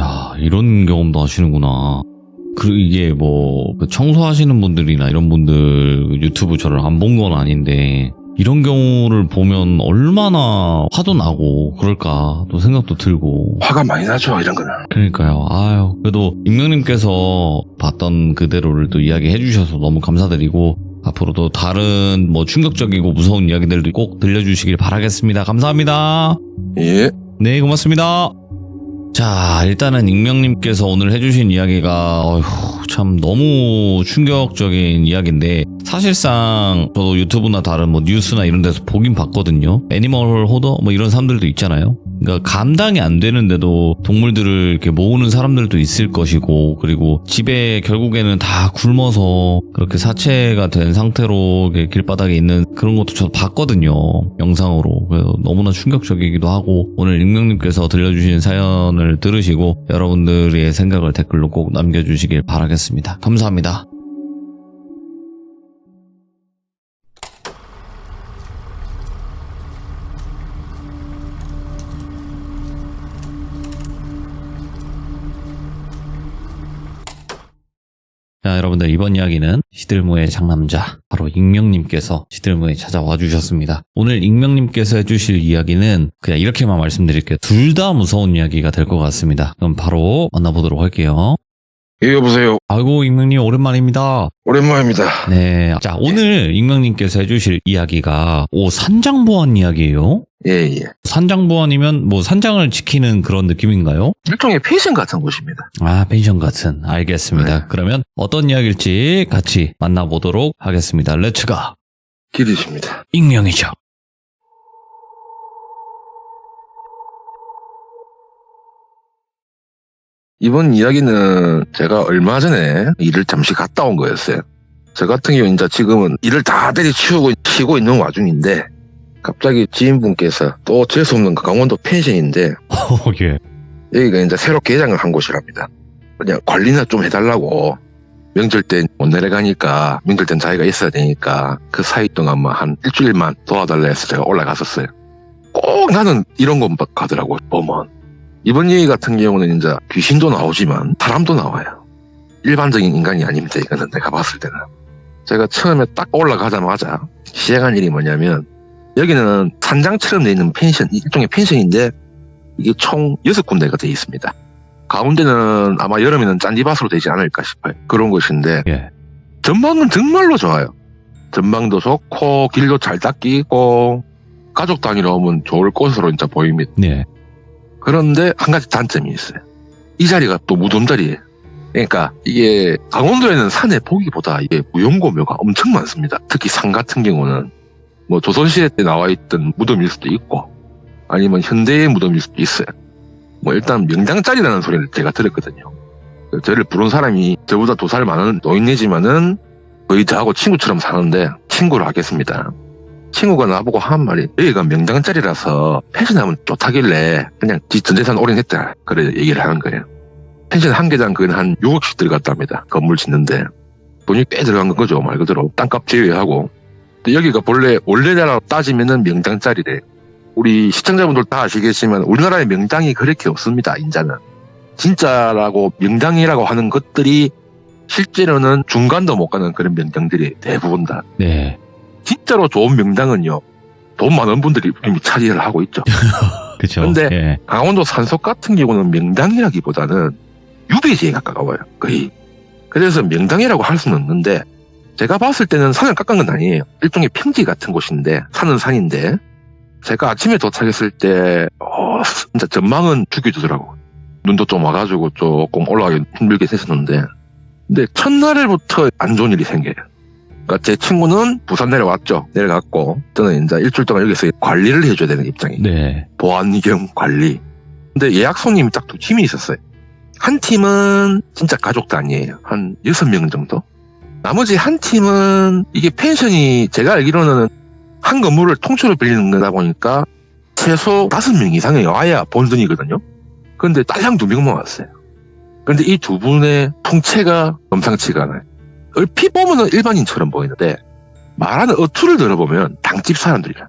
야, 이런 경험도 하시는구나. 이게 그 청소하시는 분들이나 이런 분들 유튜브 저를 안 본 건 아닌데, 이런 경우를 보면 얼마나 화도 나고 그럴까 또 생각도 들고. 화가 많이 나죠, 이런 거는. 그러니까요. 아유, 그래도 익명님께서 봤던 그대로를 또 이야기해 주셔서 너무 감사드리고, 앞으로도 다른 충격적이고 무서운 이야기들도 꼭 들려주시길 바라겠습니다. 감사합니다. 예. 네, 고맙습니다. 자, 일단은 익명님께서 오늘 해주신 이야기가 참 너무 충격적인 이야기인데, 사실상 저도 유튜브나 다른 뉴스나 이런 데서 보긴 봤거든요. 애니멀 호더 이런 사람들도 있잖아요. 그러니까 감당이 안 되는데도 동물들을 이렇게 모으는 사람들도 있을 것이고, 그리고 집에 결국에는 다 굶어서 그렇게 사체가 된 상태로 이렇게 길바닥에 있는 그런 것도 저도 봤거든요, 영상으로. 그래서 너무나 충격적이기도 하고, 오늘 익명님께서 들려주신 사연을 들으시고 여러분들의 생각을 댓글로 꼭 남겨주시길 바라겠습니다. 감사합니다. 자, 여러분들, 이번 이야기는 시들무의 상남자, 바로 익명님께서 시들무에 찾아와 주셨습니다. 오늘 익명님께서 해주실 이야기는 그냥 이렇게만 말씀드릴게요. 둘 다 무서운 이야기가 될 것 같습니다. 그럼 바로 만나보도록 할게요. 예, 여보세요. 아이고, 익명님 오랜만입니다. 오랜만입니다. 네. 자, 오늘 익명님께서 해주실 이야기가 산장보안 이야기예요. 예. 산장보안이면 산장을 지키는 그런 느낌인가요? 일종의 펜션 같은 곳입니다. 아, 펜션 같은. 알겠습니다. 네. 그러면 어떤 이야기일지 같이 만나보도록 하겠습니다. 렛츠가. 기대십니다. 익명이죠. 이번 이야기는 제가 얼마 전에 일을 잠시 갔다 온 거였어요. 저 같은 경우는 이제 지금은 일을 다 때려치우고 쉬고 있는 와중인데 갑자기 지인분께서 또 재수없는 강원도 펜션인데 예. 여기가 이제 새로 개장을 한 곳이랍니다. 그냥 관리나 좀 해달라고. 명절 때 못 내려가니까 명절 땐 자기가 있어야 되니까 그 사이 동안만 한 일주일만 도와달라 해서 제가 올라갔었어요. 꼭 나는 이런 것만 가더라고 보면. 이번 얘기 같은 경우는 이제 귀신도 나오지만 사람도 나와요. 일반적인 인간이 아닙니다. 이거는 내가 봤을 때는. 제가 처음에 딱 올라가자마자 시작한 일이 뭐냐면 여기는 산장처럼 돼 있는 펜션, 일종의 펜션인데 이게 총 6군데가 돼 있습니다. 가운데는 아마 여름에는 짠디밭으로 되지 않을까 싶어요. 그런 곳인데 예. 전망은 정말로 좋아요. 전망도 좋고 길도 잘 닦이고 가족 단위로 오면 좋을 곳으로 진짜 보입니다. 네. 그런데 한 가지 단점이 있어요. 이 자리가 또 무덤 자리예요. 그러니까 이게 강원도에는 산에 보기보다 이게 무용고묘가 엄청 많습니다. 특히 산 같은 경우는 뭐 조선시대 때 나와 있던 무덤일 수도 있고 아니면 현대의 무덤일 수도 있어요. 뭐 일단 명당짜리라는 소리를 제가 들었거든요. 저를 부른 사람이 저보다 2살 많은 노인네지만은 거의 저하고 친구처럼 사는데 친구로 하겠습니다. 친구가 나보고 한 말이 여기가 명당짜리라서 펜션하면 좋다길래 그냥 지 전재산 올인했다 그래 얘기를 하는 거예요. 펜션 한 개당 그건 한 6억씩 들어갔답니다. 건물 짓는데 돈이 꽤 들어간 거죠. 말 그대로 땅값 제외하고. 근데 여기가 원래대로 따지면은 명당짜리래. 우리 시청자분들 다 아시겠지만 우리나라에 명당이 그렇게 없습니다. 인자는 진짜라고 명당이라고 하는 것들이 실제로는 중간도 못 가는 그런 명당들이 대부분 다. 네. 진짜로 좋은 명당은요 돈 많은 분들이 이미 차지를 하고 있죠. 그렇죠. 근데 예. 강원도 산속 같은 경우는 명당이라기보다는 유배지에 가까워요. 거의. 그래서 명당이라고 할 수는 없는데 제가 봤을 때는 산을 깎은 건 아니에요. 일종의 평지 같은 곳인데 산은 산인데 제가 아침에 도착했을 때 진짜 전망은 죽여주더라고. 눈도 좀 와가지고 조금 올라가기 힘들게 됐었는데 근데 첫날부터 안 좋은 일이 생겨요. 그러니까 제 친구는 부산 내려왔죠. 내려갔고 저는 이제 일주일 동안 여기서 관리를 해줘야 되는 입장이에요. 네. 보안 겸 관리. 근데 예약 손님이 딱 2팀이 있었어요. 한 팀은 진짜 가족 단위예요. 한 6명 정도. 나머지 한 팀은 이게 펜션이 제가 알기로는 한 건물을 통째로 빌리는 거다 보니까 최소 5명 이상이 와야 본선이거든요. 그런데 딸랑 2명만 왔어요. 그런데 이 두 분의 통체가 범상치가 않아요. 얼핏 보면 일반인처럼 보이는데 말하는 어투를 들어보면 당집 사람들이야.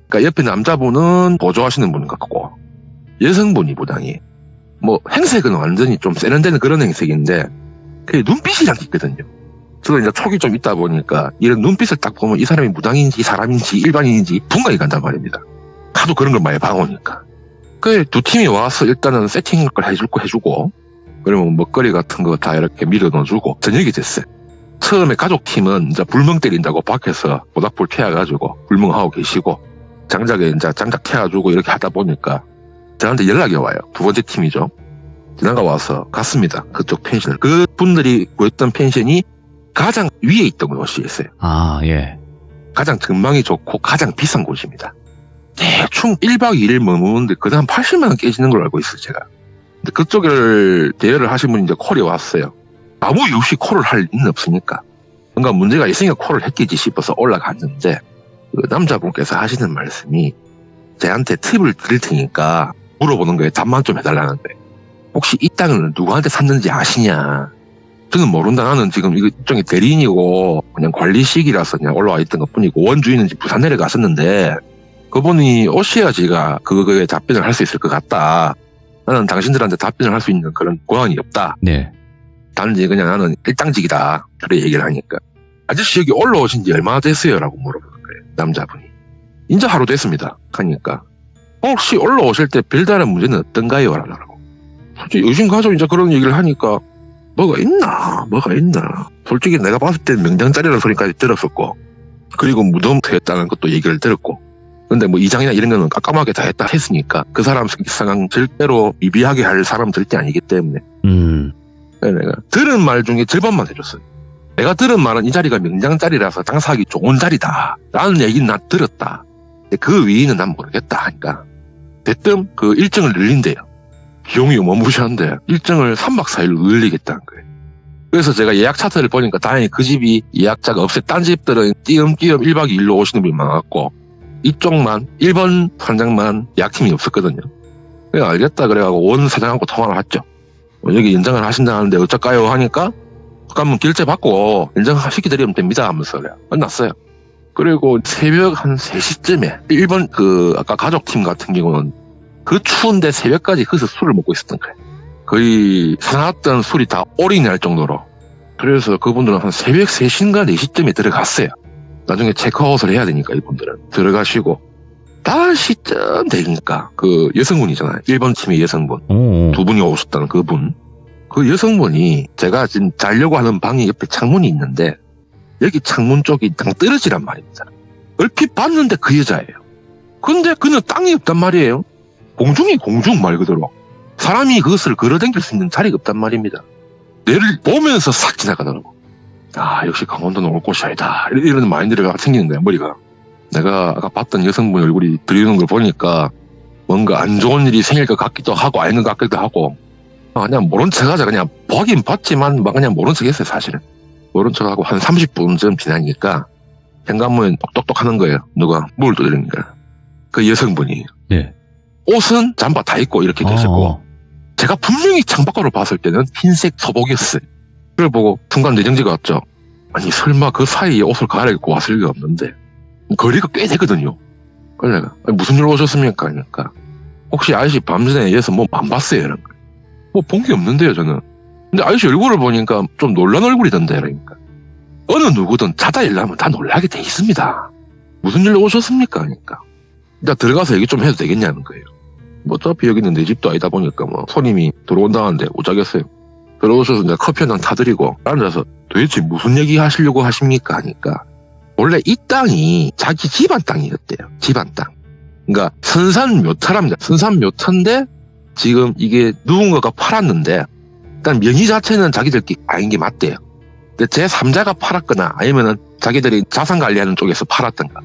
그러니까 옆에 남자분은 보조하시는 분 같고 여성분이 무당이 뭐 행색은 완전히 좀 세련되는 그런 행색인데 그 눈빛이랑 있거든요. 저도 이제 촉이 좀 있다 보니까 이런 눈빛을 딱 보면 이 사람이 무당인지 사람인지 일반인인지 분간이 간단 말입니다. 하도 그런 걸 많이 봐오니까. 그 두 팀이 와서 일단은 세팅을 해주고 그러면 먹거리 같은 거 다 이렇게 밀어 넣어주고 저녁이 됐어요. 처음에 가족팀은 이제 불멍 때린다고 밖에서 모닥불 켜가지고 불멍하고 계시고 장작에 이제 장작 켜가지고 이렇게 하다 보니까 저한테 연락이 와요. 두 번째 팀이죠. 지나가 와서 갔습니다. 그쪽 펜션을. 그 분들이 구했던 펜션이 가장 위에 있던 곳이었어요. 아, 예. 가장 전망이 좋고 가장 비싼 곳입니다. 대충 1박 2일 머무는데 그 다음 80만 원 깨지는 걸로 알고 있어요, 제가. 근데 그쪽을 대여를 하신 분이 이제 콜이 왔어요. 아무 이유 없이 콜을 할 리는 없으니까. 뭔가 문제가 있으니까 콜을 했겠지 싶어서 올라갔는데 그 남자분께서 하시는 말씀이 저한테 팁을 드릴 테니까 물어보는 거에 답만 좀 해달라는 거예요. 혹시 이 땅을 누구한테 샀는지 아시냐? 저는 모른다. 나는 지금 이거 일종의 대리인이고 그냥 관리식이라서 그냥 올라와 있던 것뿐이고 원주인인지 부산 내려갔었는데 그분이 오셔야지가 그거에 답변을 할 수 있을 것 같다. 나는 당신들한테 답변을 할 수 있는 그런 권한이 없다. 네. 단지 그냥 나는 일당직이다. 그래 얘기를 하니까 아저씨 여기 올라오신 지 얼마나 됐어요? 라고 물어보는 거예요. 남자분이. 인제 하루 됐습니다. 하니까 혹시 올라오실 때 별다른 문제는 없던가요? 라고. 솔직히 의심 가지고 이제 그런 얘기를 하니까 뭐가 있나? 솔직히 내가 봤을 때 명당짜리라는 소리까지 들었었고 그리고 무덤 했다는 것도 얘기를 들었고 근데 뭐 이장이나 이런 거는 깜깜하게 다 했다 했으니까 그 사람 상황 절대로 미비하게 할 사람 절대 아니기 때문에 내가 들은 말 중에 절반만 해줬어요. 내가 들은 말은 이 자리가 명당자리라서 장사하기 좋은 자리다 라는 얘기는 난 들었다. 근데 그 위에는 난 모르겠다 하니까 대뜸 그 일정을 늘린대요. 비용이 어마무시한데 일정을 3박 4일로 늘리겠다는 거예요. 그래서 제가 예약 차트를 보니까 다행히 그 집이 예약자가 없어요. 딴 집들은 띄엄띄엄 1박 2일로 오시는 분이 많았고 이쪽만 1번 산장만 예약팀이 없었거든요. 그래 알겠다 그래가지고 원 사장하고 통화를 했죠. 여기 연장을 하신다는데 어쩔까요 하니까 그러면 결제 받고 연장시켜드리면 됩니다 하면서 그래 끝났어요. 그리고 새벽 한 3시쯤에 1번 아까 가족팀 같은 경우는 그 추운데 새벽까지 거기서 술을 먹고 있었던 거예요. 거의 사놨던 술이 다 올인이 날 정도로. 그래서 그분들은 한 새벽 3시인가 4시쯤에 들어갔어요. 나중에 체크아웃을 해야 되니까 이분들은 들어가시고 다시 쯤 되니까 그 여성분이잖아요. 1번 팀의 여성분. 두 분이 오셨다는 그분. 그 여성분이 제가 지금 자려고 하는 방이 옆에 창문이 있는데 여기 창문 쪽이 땅 떨어지란 말입니다. 얼핏 봤는데 그 여자예요. 근데 그는 땅이 없단 말이에요. 공중 말 그대로. 사람이 그것을 걸어당길 수 있는 자리가 없단 말입니다. 내를 보면서 싹 지나가더라고. 아 역시 강원도는 올 곳이 아니다. 이런 마인드가 생기는 거야 머리가. 내가 아까 봤던 여성분 얼굴이 들이는 걸 보니까 뭔가 안 좋은 일이 생길 것 같기도 하고 아닌 것 같기도 하고 그냥 모른 척하자. 그냥 보긴 봤지만 그냥 모른 척 했어요 사실은. 모른 척하고 한 30분쯤 지나니까 현관문에 똑똑똑 하는 거예요. 누가 문을 두드리니까. 그 여성분이. 예. 옷은 잠바 다 입고 이렇게 계셨고 제가 분명히 창밖으로 봤을 때는 흰색 소복이었어요. 그걸 보고 순간 내정지가 왔죠. 아니 설마 그 사이에 옷을 갈아입고 왔을 리가 없는데 거리가 꽤 되거든요. 그래서 내가 무슨 일로 오셨습니까? 하니까 혹시 아저씨 밤전에 여기서 뭐 안 봤어요? 이런 거. 뭐 본 게 없는데요 저는. 근데 아저씨 얼굴을 보니까 좀 놀란 얼굴이던데. 그러니까 어느 누구든 자다 일어나면 다 놀라게 돼 있습니다. 무슨 일로 오셨습니까? 하니까 일단 들어가서 얘기 좀 해도 되겠냐는 거예요. 뭐 어차피 여기는 내 집도 아니다 보니까 뭐 손님이 들어온다는데 오자겠어요. 들어오셔서 이제 커피 한 잔 타드리고 앉아서 도대체 무슨 얘기 하시려고 하십니까? 하니까 원래 이 땅이 자기 집안 땅이었대요. 집안 땅. 그러니까 선산 묘터랍니다. 선산 묘터인데 지금 이게 누군가가 팔았는데 일단 명의 자체는 자기들끼리 아닌 게 맞대요. 근데 제3자가 팔았거나 아니면은 자기들이 자산 관리하는 쪽에서 팔았던가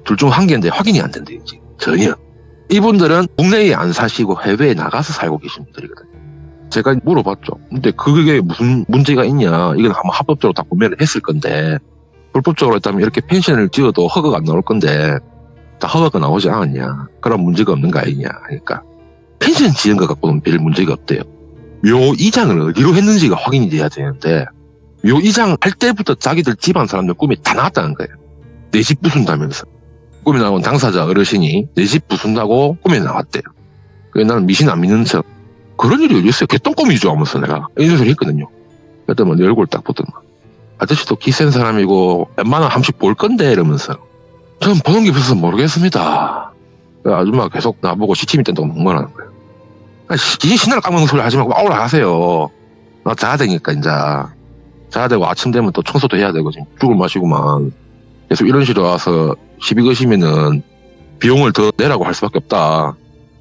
둘 중 한 개인데 확인이 안 된대요. 전혀. 이분들은 국내에 안 사시고 해외에 나가서 살고 계신 분들이거든요. 제가 물어봤죠. 근데 그게 무슨 문제가 있냐. 이건 아마 합법적으로 다 구매를 했을 건데 불법적으로 했다면 이렇게 펜션을 지어도 허가가 안 나올 건데 다 허가가 나오지 않았냐. 그런 문제가 없는 거 아니냐 하니까 펜션 지은 것 갖고는 별 문제가 없대요. 묘 이장을 어디로 했는지가 확인이 돼야 되는데 묘 이장 할 때부터 자기들 집안 사람들 꿈이 다 나왔다는 거예요. 내 집 부순다면서. 꿈에 나온 당사자 어르신이 내 집 부순다고 꿈에 나왔대요. 그래서 나는 미신 안 믿는 척 그런 일이 어디 있어요? 개똥꿈이죠 하면서 내가 이런 소리 했거든요. 그랬더니 내 얼굴 딱 보더만 아저씨도 기센 사람이고 웬만하면 한 번씩 볼 건데 이러면서 전 보는 게 없어서 모르겠습니다. 아줌마가 계속 나보고 시침이 뗀다고 멍멍하는 거예요. 신나를 깎는 소리 하지 말고 아우라 하세요. 나 자야 되니까 이제 자야 되고 아침 되면 또 청소도 해야 되고 지금 죽을 맛이구만. 계속 이런 식으로 와서 시비 거시면은 비용을 더 내라고 할 수밖에 없다.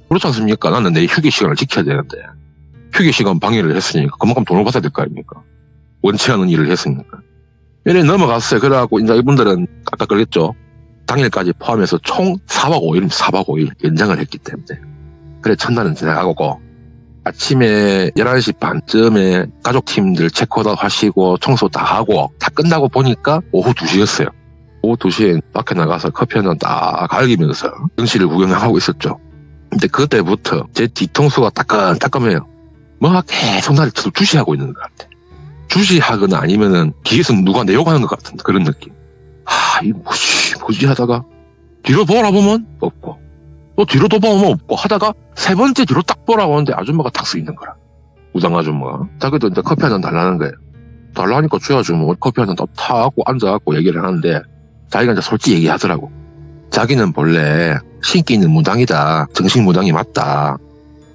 그렇지 않습니까? 나는 내 휴게 시간을 지켜야 되는데 휴게 시간 방해를 했으니까 그만큼 돈을 받아야 될 거 아닙니까? 원치 않은 일을 했으니까. 이래 넘어갔어요. 그래갖고 이제 이분들은 아까 그랬죠. 당일까지 포함해서 총 4박 5일 연장을 했기 때문에 그래 첫날은 지나가고 아침에 11시 반쯤에 가족팀들 체크아웃 하시고 청소 다 하고 다 끝나고 보니까 오후 2시였어요. 오후 2시에 밖에 나가서 커피 한 잔 딱 갈기면서 경치를 구경하고 있었죠. 근데 그때부터 제 뒤통수가 따끔따끔해요. 뭔가 계속 나를 주시하고 있는 것 같아. 주시하거나 아니면은 뒤에서 누가 내 욕하는 것 같은 그런 느낌. 이 뭐지 하다가 뒤로 돌아보면 없고 또 뒤로 돌아보면 없고 하다가 세 번째 뒤로 딱 보라고 하는데 아줌마가 딱 서 있는 거라. 우당 아줌마가. 자기도 이제 커피 한 잔 달라는 거예요. 달라니까 줘야지 뭐 커피 한 잔 딱 타갖고 앉아갖고 얘기를 하는데 자기가 이제 솔직히 얘기하더라고. 자기는 본래 신기 있는 무당이다. 정식 무당이 맞다.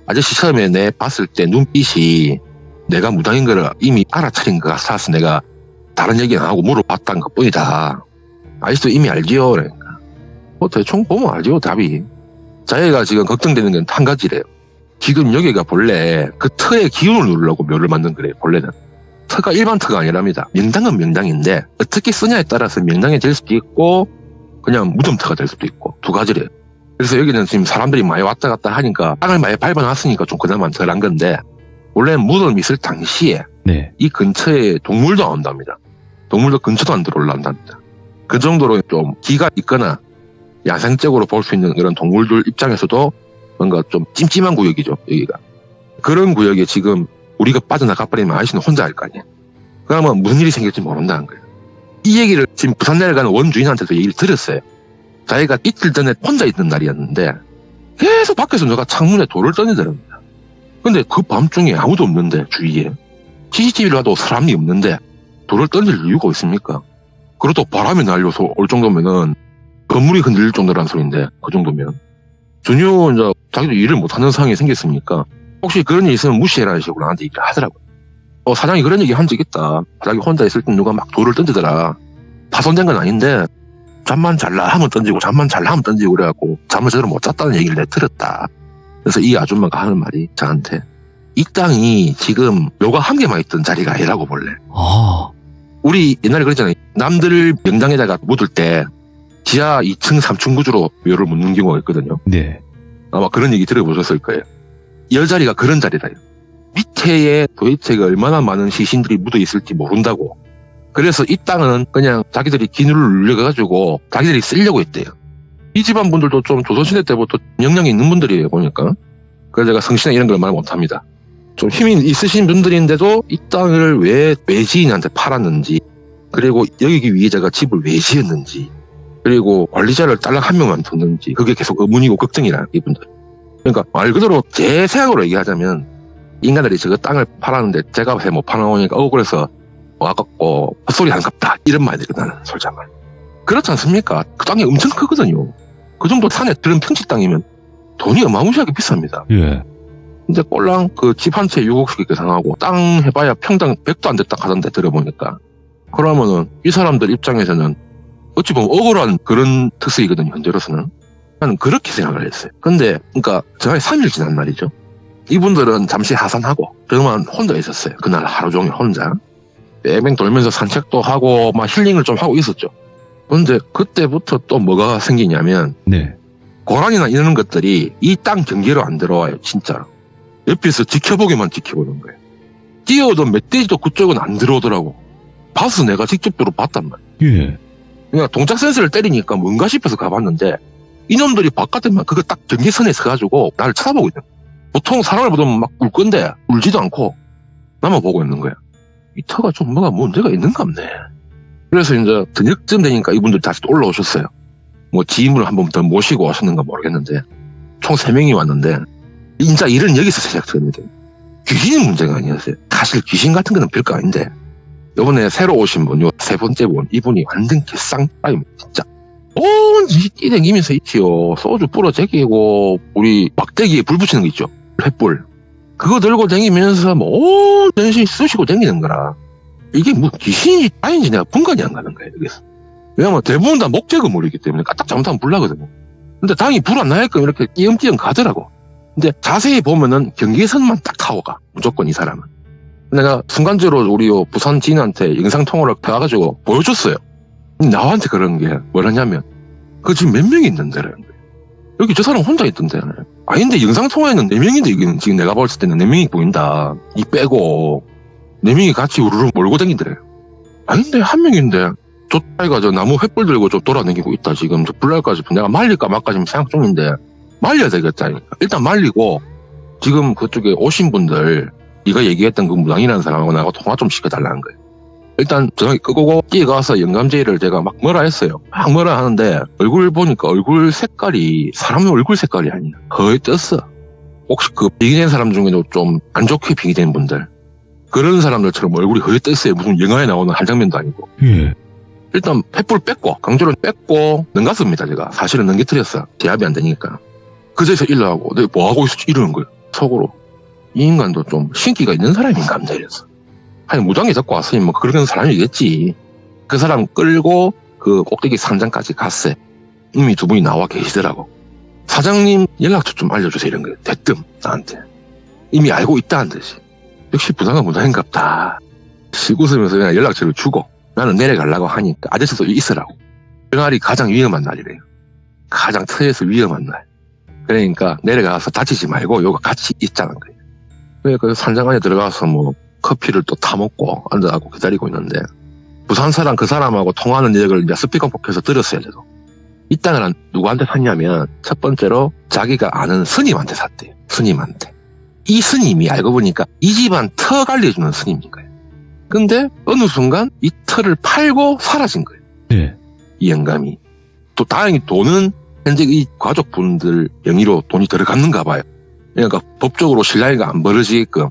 아저씨 처음에 내 봤을 때 눈빛이 내가 무당인 걸 이미 알아차린 것 같아서 내가 다른 얘기 안 하고 물어봤다는 것 뿐이다. 아저씨도 이미 알지요. 그러니까. 뭐 대충 보면 알지요 답이. 자기가 지금 걱정되는 건 한 가지래요. 지금 여기가 본래 그 터의 기운을 누르려고 묘를 만든 거래요. 본래는. 터가 일반 터가 아니랍니다. 명당은 명당인데 어떻게 쓰냐에 따라서 명당이 될 수도 있고 그냥 무덤터가 될 수도 있고 두 가지래요. 그래서 여기는 지금 사람들이 많이 왔다 갔다 하니까 땅을 많이 밟아놨으니까 좀 그나마 덜한 건데, 원래 무덤이 있을 당시에 네. 이 근처에 동물도 안 온답니다. 동물도 근처도 안 들어올란답니다. 그 정도로 좀 기가 있거나 야생적으로 볼 수 있는 그런 동물들 입장에서도 뭔가 좀 찜찜한 구역이죠, 여기가. 그런 구역에 지금 우리가 빠져나가버리면 아저씨는 혼자 할 거 아니에요. 그러면 무슨 일이 생길지 모른다는 거예요. 이 얘기를 지금 부산 내려가는 원주인한테도 얘기를 들었어요. 자기가 이틀 전에 혼자 있던 날이었는데 계속 밖에서 누가 창문에 돌을 던지더랍니다. 근데 그 밤중에 아무도 없는데, 주위에 CCTV를 봐도 사람이 없는데 돌을 던질 이유가 있습니까? 그것도 바람이 날려서 올 정도면은 건물이 흔들릴 정도라는 소리인데, 그 정도면 전혀 이제 자기도 일을 못하는 상황이 생겼으니까 혹시 그런 일 있으면 무시해라는 식으로 나한테 얘기를 하더라고요. 사장이 그런 얘기 한 적 있다. 자기 혼자 있을 때 누가 막 돌을 던지더라. 파손된 건 아닌데 잠만 잘라 하면 던지고 잠만 잘라 하면 던지고 그래갖고 잠을 제대로 못 잤다는 얘기를 내가 들었다. 그래서 이 아줌마가 하는 말이 저한테, 이 땅이 지금 묘가 한 개만 있던 자리가 아니라고 볼래. 아. 우리 옛날에 그랬잖아요. 남들 명당에다가 묻을 때 지하 2층 3층 구조로 묘를 묻는 경우가 있거든요. 네. 아마 그런 얘기 들어보셨을 거예요. 이 자리가 그런 자리라요. 밑에에 도대체 얼마나 많은 시신들이 묻어 있을지 모른다고. 그래서 이 땅은 그냥 자기들이 기누를 눌려가지고 자기들이 쓰려고 했대요. 이 집안 분들도 좀 조선시대 때부터 역량이 있는 분들이에요, 보니까. 그래서 제가 성씨나 이런 걸 말 못합니다. 좀 힘이 있으신 분들인데도 이 땅을 왜 외지인한테 팔았는지, 그리고 여기 위에 제가 집을 왜 지었는지, 그리고 관리자를 딸랑 한 명만 뒀는지, 그게 계속 의문이고 걱정이라, 이분들. 그러니까 말 그대로 제 생각으로 얘기하자면 인간들이 저거 땅을 팔았는데 제가 왜 못 팔아오니까 억울해서 아깝고 헛소리 한갑다, 이런 말이 나는 솔직한 말. 그렇지 않습니까? 그 땅이 엄청 크거든요. 그 정도 산에 그런 평지 땅이면 돈이 어마무시하게 비쌉니다. 예. 근데 꼴랑 그 집 한 채 6억씩 계산하고 땅 해봐야 평당 100도 안 됐다 하던데, 들어보니까. 그러면은 이 사람들 입장에서는 어찌 보면 억울한 그런 특색이거든요, 현재로서는. 나는 그렇게 생각을 했어요. 근데 그러니까 정확히 3일 지난 날이죠. 이분들은 잠시 하산하고 저만 혼자 있었어요. 그날 하루 종일 혼자 뺑뺑 돌면서 산책도 하고 막 힐링을 좀 하고 있었죠. 근데 그때부터 또 뭐가 생기냐면, 네. 고라니나 이런 것들이 이 땅 경계로 안 들어와요, 진짜로. 옆에서 지켜보기만 지켜보는 거예요. 뛰어도 멧돼지도 그쪽은 안 들어오더라고. 봐서 내가 직접적으로 봤단 말이야. 예. 그러니까 동작 센서를 때리니까 뭔가 싶어서 가봤는데 이놈들이 바깥에만 그거 딱 경계선에 서가지고 나를 쳐다보고 있는 거야. 보통 사람을 보면 막 울 건데 울지도 않고 나만 보고 있는 거야. 이 터가 좀 뭐가 문제가 있는가 보네. 그래서 이제 저녁쯤 되니까 이분들이 다시 또 올라오셨어요. 뭐 지인분을 한 번 더 모시고 오셨는가 모르겠는데 총 3명이 왔는데, 진짜 일은 여기서 시작됩니다. 귀신이 문제가 아니었어요. 사실 귀신 같은 거는 별거 아닌데 이번에 새로 오신 분, 요 세 번째 분, 이분이 완전 개쌍빠입니다, 진짜. 온 짓이 뛰댕기면서 있지요. 소주 뿌려 제끼고 우리 막대기에 불 붙이는 거 있죠, 횃불. 그거 들고 다니면서 온 전신 쑤시고 다니는 거라. 이게 뭐 귀신인지 아닌지 내가 분간이 안 가는 거예요, 여기서. 왜냐면 대부분 다 목재 건물이기 때문에 까딱 잘못하면 불 나거든요. 근데 당연히 불 안 나게끔 이렇게 띄엄띄엄 가더라고. 근데 자세히 보면은 경계선만 딱 타고 가, 무조건 이 사람은. 내가 순간적으로 우리 부산 지인한테 영상통화를 해가지고 보여줬어요. 나한테 그런 게 뭐라냐면, 그 지금 몇 명이 있는데라는 거예요. 여기 저 사람 혼자 있던데. 아닌데 영상통화에는 4명인데 이게 지금 내가 봤을 때는 4명이 보인다. 이 빼고 4명이 같이 우르르 몰고 다니더래요. 아닌데 1명인데 저 딸가 저 나무 횃불 들고 좀 돌아다니고 있다. 지금 저 불날까지 내가 말릴까 말까 지금 생각 중인데 말려야 되겠다니까. 일단 말리고 지금 그쪽에 오신 분들, 네가 얘기했던 그 무당이라는 사람하고 나하고 통화 좀 시켜달라는 거예요. 일단 전화기 끄고 뛰어가서 영감제의를 제가 막 뭐라 했어요. 막 뭐라 하는데 얼굴 보니까 얼굴 색깔이 사람의 얼굴 색깔이 아니야. 거의 떴어. 혹시 그 비기된 사람 중에도 좀 안 좋게 비기된 분들, 그런 사람들처럼 얼굴이 거의 떴어요. 무슨 영화에 나오는 한 장면도 아니고. 예. 일단 횃불 뺐고 강조를 뺐고 넘갔습니다. 제가 사실은 넘겨뜨렸어. 제압이 안 되니까. 그제서 일러하고 내가 뭐하고 있을지 이러는 거예요, 속으로. 이 인간도 좀 신기가 있는 사람인가 합니다, 이래서. 아니 무당이 잡고 왔으니 뭐 그런 사람이겠지. 그 사람 끌고 그 꼭대기 산장까지 갔어요. 이미 두 분이 나와 계시더라고. 사장님 연락처 좀 알려주세요, 이런 거예요. 대뜸 나한테. 이미 알고 있다는 듯이. 역시 부당은 무당인갑다. 시구으면서 그냥 연락처를 주고 나는 내려가려고 하니까 아저씨도 있으라고. 그날이 가장 위험한 날이래요. 가장 터에서 위험한 날. 그러니까 내려가서 다치지 말고 요거 같이 있자는 거예요. 그래서 그 산장 안에 들어가서 뭐 커피를 또 타먹고 앉아갖고 기다리고 있는데 부산 사람 그 사람하고 통화하는 얘기를 이제 스피커폰 켜서 들었어요. 저도. 이 땅을 누구한테 샀냐면 첫 번째로 자기가 아는 스님한테 샀대요. 스님한테. 이 스님이 알고 보니까 이 집안 터 관리해주는 스님인 거예요. 근데 어느 순간 이 터를 팔고 사라진 거예요. 네. 이 영감이. 또 다행히 돈은 현재 이 가족분들 명의로 돈이 들어갔는가 봐요. 그러니까 법적으로 신랑이가 안 벌어지게끔.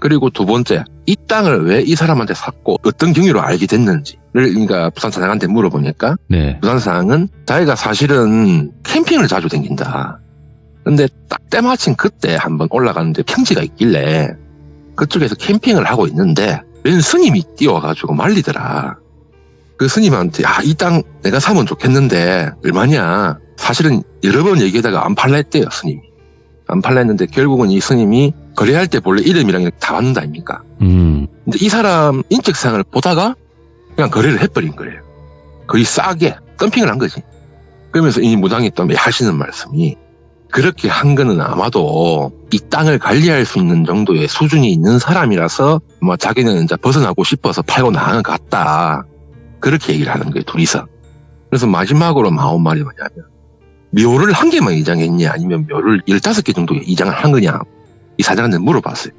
그리고 두 번째, 이 땅을 왜 이 사람한테 샀고 어떤 경위로 알게 됐는지를 그러니까 부산사장한테 물어보니까 네. 부산사장은 자기가 사실은 캠핑을 자주 다닌다. 근데 딱 때마침 그때 한번 올라갔는데 평지가 있길래 그쪽에서 캠핑을 하고 있는데 웬 스님이 뛰어와가지고 말리더라. 그 스님한테 이 땅 내가 사면 좋겠는데 얼마냐. 사실은 여러 번 얘기하다가 안 팔라 했대요. 스님이. 안 팔라 했는데 결국은 이 스님이 거래할 때 본래 이름이랑 이렇게 다 왔는다 아닙니까? 근데 이 사람 인적사항을 보다가 그냥 거래를 해버린 거예요. 거의 싸게 덤핑을 한 거지. 그러면서 이 무당이 또 하시는 말씀이 그렇게 한 거는 아마도 이 땅을 관리할 수 있는 정도의 수준이 있는 사람이라서 뭐 자기는 이제 벗어나고 싶어서 팔고 나가는 것 같다. 그렇게 얘기를 하는 거예요. 둘이서. 그래서 마지막으로 나온 말이 뭐냐면 묘를 한 개만 이장했냐 아니면 묘를 15개 정도 이장을 한 거냐 이 사장한테 물어봤어요.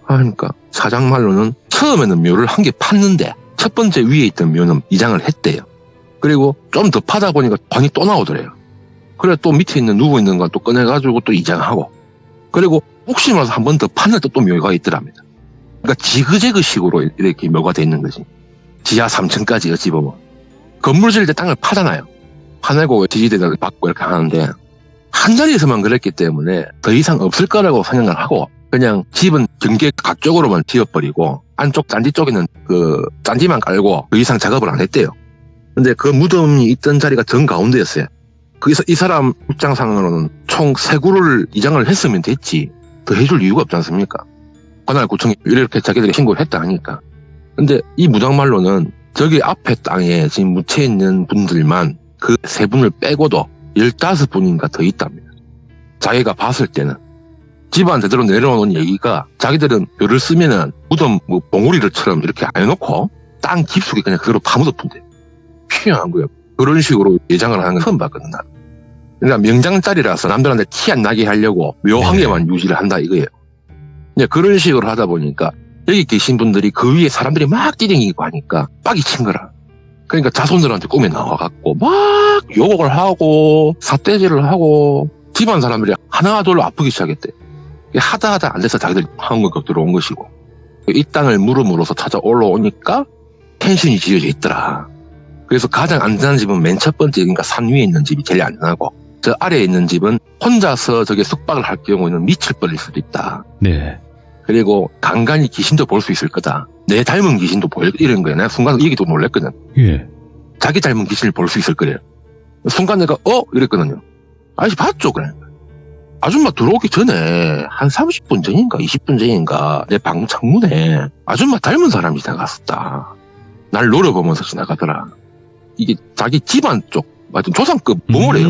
그러니까 사장 말로는 처음에는 묘를 한 개 팠는데 첫 번째 위에 있던 묘는 이장을 했대요. 그리고 좀 더 파다 보니까 돈이 또 나오더래요. 그래 또 밑에 있는 누워 있는 거 또 꺼내가지고 또 이장하고 그리고 혹시 몰라서 한 번 더 팠는데 또 묘가 있더랍니다. 그러니까 지그재그식으로 이렇게 묘가 돼 있는 거지. 지하 3층까지 어찌 보면 건물 지을 때 땅을 파잖아요. 파내고 지지대를 받고 이렇게 하는데 한 자리에서만 그랬기 때문에 더 이상 없을 거라고 생각을 하고 그냥 집은 경계 각쪽으로만 지어버리고 안쪽 짠디 쪽에는 그 짠디만 깔고 더 이상 작업을 안 했대요. 근데 그 무덤이 있던 자리가 정 가운데였어요. 거기서 이 사람 입장상으로는 총 3구를 이장을 했으면 됐지 더 해줄 이유가 없지 않습니까? 관할구청이 이렇게 자기들이 신고를 했다 하니까. 근데 이 무당말로는 저기 앞에 땅에 지금 묻혀 있는 분들만 그 3분을 빼고도 15분인가 더 있답니다. 자기가 봤을 때는 집안 제대로 내려오는 얘기가 자기들은 묘를 쓰면은 무덤 뭐 봉우리를처럼 이렇게 안 해놓고 땅 깊숙이 그냥 그대로 파묻어둔대. 필요한 거예요. 그런 식으로 예장을 하는 건 처음 봤거든. 나. 그러니까 명장짜리라서 남들한테 티 안 나게 하려고 묘한 개만 유지를 한다 이거예요. 이제 그런 식으로 하다 보니까 여기 계신 분들이 그 위에 사람들이 막 뛰댕기고 하니까 빡이 친 거라. 그러니까 자손들한테 꿈에 나와갖고 막 욕을 하고 삿대질을 하고 집안 사람들이 하나둘로 아프기 시작했대. 하다 안 돼서 자기들이 한국에 들어온 것이고 이 땅을 물음으로써 찾아 올라오니까 펜션이 지어져 있더라. 그래서 가장 안전한 집은 맨 첫 번째 그러니까 산 위에 있는 집이 제일 안전하고 저 아래에 있는 집은 혼자서 저게 숙박을 할 경우에는 미칠 뻔할 수도 있다. 네. 그리고 간간히 귀신도 볼 수 있을 거다. 내 닮은 귀신도 보일 이런 거야. 내가 순간 얘기도 놀랬거든. 예. 자기 닮은 귀신을 볼 수 있을 거래요. 순간 내가 이랬거든요. 아저씨 봤죠? 그래. 아줌마 들어오기 전에 한 30분 전인가 20분 전인가 내 방 창문에 아줌마 닮은 사람이 지나갔었다. 날 노려보면서 지나가더라. 이게 자기 집안 쪽 완전 조상급 부모래요.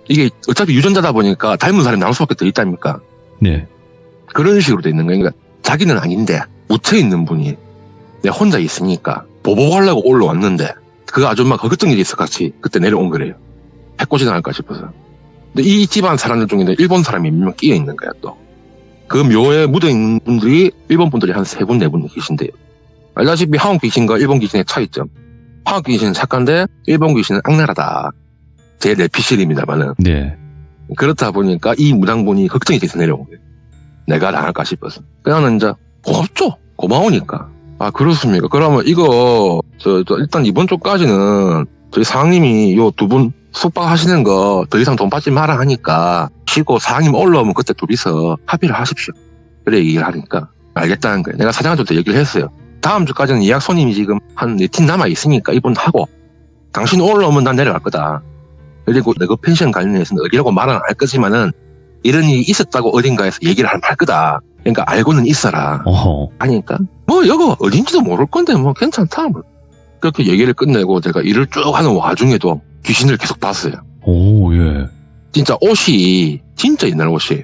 이게 어차피 유전자다 보니까 닮은 사람이 나올 수밖에 더 있다니까. 네. 그런 식으로 돼 있는 거예요. 그러니까 자기는 아닌데 묻혀있는 분이 내가 혼자 있으니까 보복하려고 올라왔는데 그 아줌마가 걱정이 있어 같이 그때 내려온 거래요. 해코지 당할까 싶어서. 근데 이 집안 사람들 중에는 일본 사람이 몇 명 끼어 있는 거야 또. 그 묘에 묻어있는 분들이 일본 분들이 한 3분 4분 계신데요. 알다시피 한국 귀신과 일본 귀신의 차이점. 한국 귀신은 착한데 일본 귀신은 악랄하다. 제 내피실입니다만은. 네. 그렇다 보니까 이 무당분이 걱정이 돼서 내려온 거예요. 내가 당할까 싶어서. 그냥 이제 고맙죠. 고마우니까. 아 그렇습니까? 그러면 이거 일단 이번 주까지는 저희 사장님이 요 2분 숙박하시는 거 더 이상 돈 받지 마라 하니까 쉬고 사장님 올라오면 그때 둘이서 합의를 하십시오. 그래 얘기를 하니까 알겠다는 거예요. 내가 사장한테도 얘기를 했어요. 다음 주까지는 예약 손님이 지금 한 4팀 남아있으니까 이분 하고 당신 올라오면 난 내려갈 거다. 그리고 내가 펜션 관련해서는 어디라고 말은 안 할 거지만은 이런 일이 있었다고 어딘가에서 얘기를 할 거다. 그러니까 알고는 있어라. 어허. 하니까 뭐 여기 어딘지도 모를 건데 뭐 괜찮다. 뭐. 그렇게 얘기를 끝내고 제가 일을 쭉 하는 와중에도 귀신을 계속 봤어요. 오, 예. 진짜 옷이 진짜 옛날 옷이에요.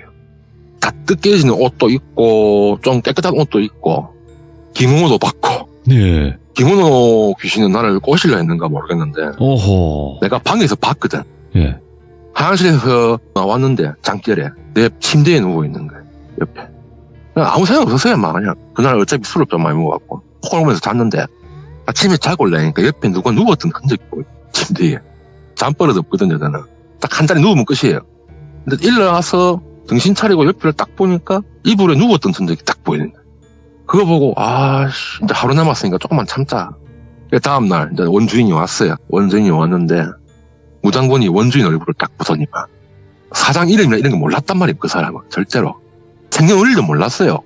다 뜯겨지는 옷도 있고 좀 깨끗한 옷도 있고 기모노도 받고. 네. 기모노 귀신은 나를 꼬실라 했는가 모르겠는데 오호. 내가 방에서 봤거든. 예. 화장실에서 나왔는데 장결에 내 침대에 누워 있는 거야. 옆에. 그냥 아무 생각 없었어요. 막 그냥 그날 어차피 술을 좀 많이 먹어갖고 콜면서 잤는데 아침에 자고 올라니까 옆에 누가 누웠던 흔적이 보여. 침대에. 잠버릇 없거든요. 저는. 딱 한 자리 누우면 끝이에요. 근데 일어나서 정신 차리고 옆을 딱 보니까 이불에 누웠던 흔적이 딱 보이는 거야. 그거 보고 이제 하루 남았으니까 조금만 참자. 다음날 이제 원주인이 왔어요. 원주인이 왔는데 무당분이 원주인 얼굴을 딱 보더니만 사장 이름이나 이런 거 몰랐단 말이에요. 그 사람은 절대로 생년월일도 몰랐어요.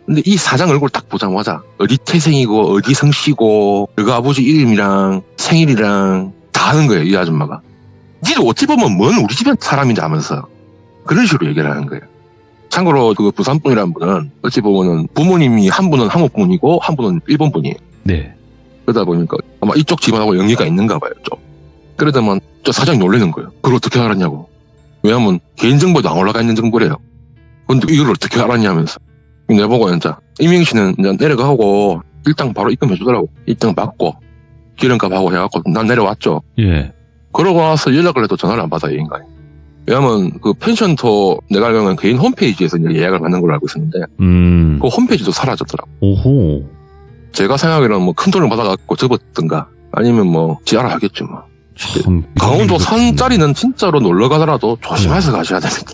근데 이 사장 얼굴 딱 보자마자 어디 태생이고 어디 성씨고 그 아버지 이름이랑 생일이랑 다 아는 거예요. 이 아줌마가. 니도 어찌 보면 뭔 우리 집안 사람인지 아면서 그런 식으로 얘기를 하는 거예요. 참고로 그 부산분이라는 분은 어찌 보면은 부모님이 한 분은 한국 분이고 한 분은 일본 분이에요. 네. 그러다 보니까 아마 이쪽 집안하고 연계가 있는가 봐요. 좀. 그러다만 저 사장이 놀라는 거예요. 그걸 어떻게 알았냐고. 왜냐면 개인정보도 안 올라가 있는 정보래요. 근데 이걸 어떻게 알았냐면서. 내보고 이제 이명씨는 이제 내려가고 일당 바로 입금해주더라고. 일당 받고 기름값하고 해갖고 난 내려왔죠. 예. 그러고 나서 연락을 해도 전화를 안 받아요, 이 인간이. 왜냐면 그 펜션토 내가 알기로는 개인 홈페이지에서 이제 예약을 받는 걸로 알고 있었는데 그 홈페이지도 사라졌더라고. 오호. 제가 생각하기로는 뭐 큰 돈을 받아갖고 접었던가 아니면 뭐 지하라 하겠죠 뭐. 참. 강원도 산짜리는 진짜로 놀러 가더라도 조심해서 가셔야 됩니다.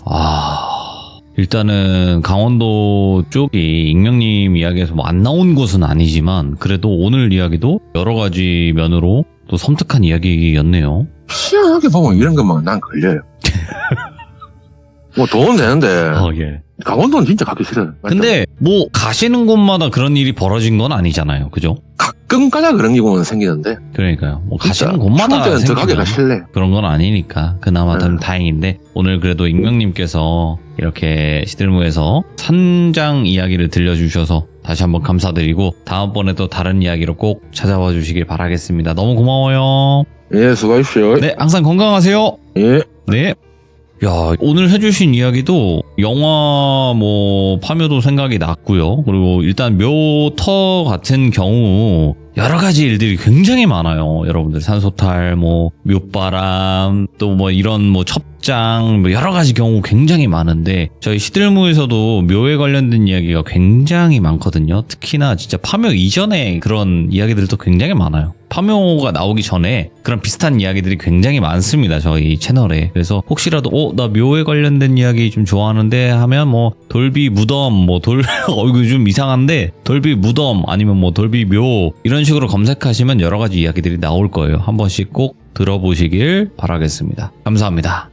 일단은 강원도 쪽이 익명님 이야기에서 뭐 안 나온 곳은 아니지만 그래도 오늘 이야기도 여러 가지 면으로 또 섬뜩한 이야기였네요. 희한하게 보면 이런 것만 난 걸려요. 뭐 돈은 되는데 예. 강원도는 진짜 가기 싫어요. 근데 뭐 가시는 곳마다 그런 일이 벌어진 건 아니잖아요. 그죠? 가끔 가다 그런 경우는 생기는데 그러니까요. 뭐 진짜 가시는 곳마다 추울 때는 더 가기가 생기면 싫네. 그런 건 아니니까 그나마 좀 다행인데 오늘 그래도 익명님께서 이렇게 시들무에서 산장 이야기를 들려주셔서 다시 한번 감사드리고 다음번에 또 다른 이야기로 꼭 찾아와 주시길 바라겠습니다. 너무 고마워요. 예, 수고하십시오. 네, 항상 건강하세요. 예. 네. 야, 오늘 해주신 이야기도 영화 뭐 파묘도 생각이 났고요. 그리고 일단 묘터 같은 경우 여러 가지 일들이 굉장히 많아요. 여러분들 산소탈, 뭐 묘바람, 또 뭐 이런 뭐 첩장, 뭐 여러 가지 경우 굉장히 많은데 저희 시들무에서도 묘에 관련된 이야기가 굉장히 많거든요. 특히나 진짜 파묘 이전에 그런 이야기들도 굉장히 많아요. 파묘가 나오기 전에 그런 비슷한 이야기들이 굉장히 많습니다. 저희 채널에. 그래서 혹시라도 나 묘에 관련된 이야기 좀 좋아하는데 하면 뭐 돌비 무덤, 뭐 이거 좀 이상한데 돌비 무덤 아니면 뭐 돌비 묘 이런 식으로 검색하시면 여러 가지 이야기들이 나올 거예요. 한 번씩 꼭 들어보시길 바라겠습니다. 감사합니다.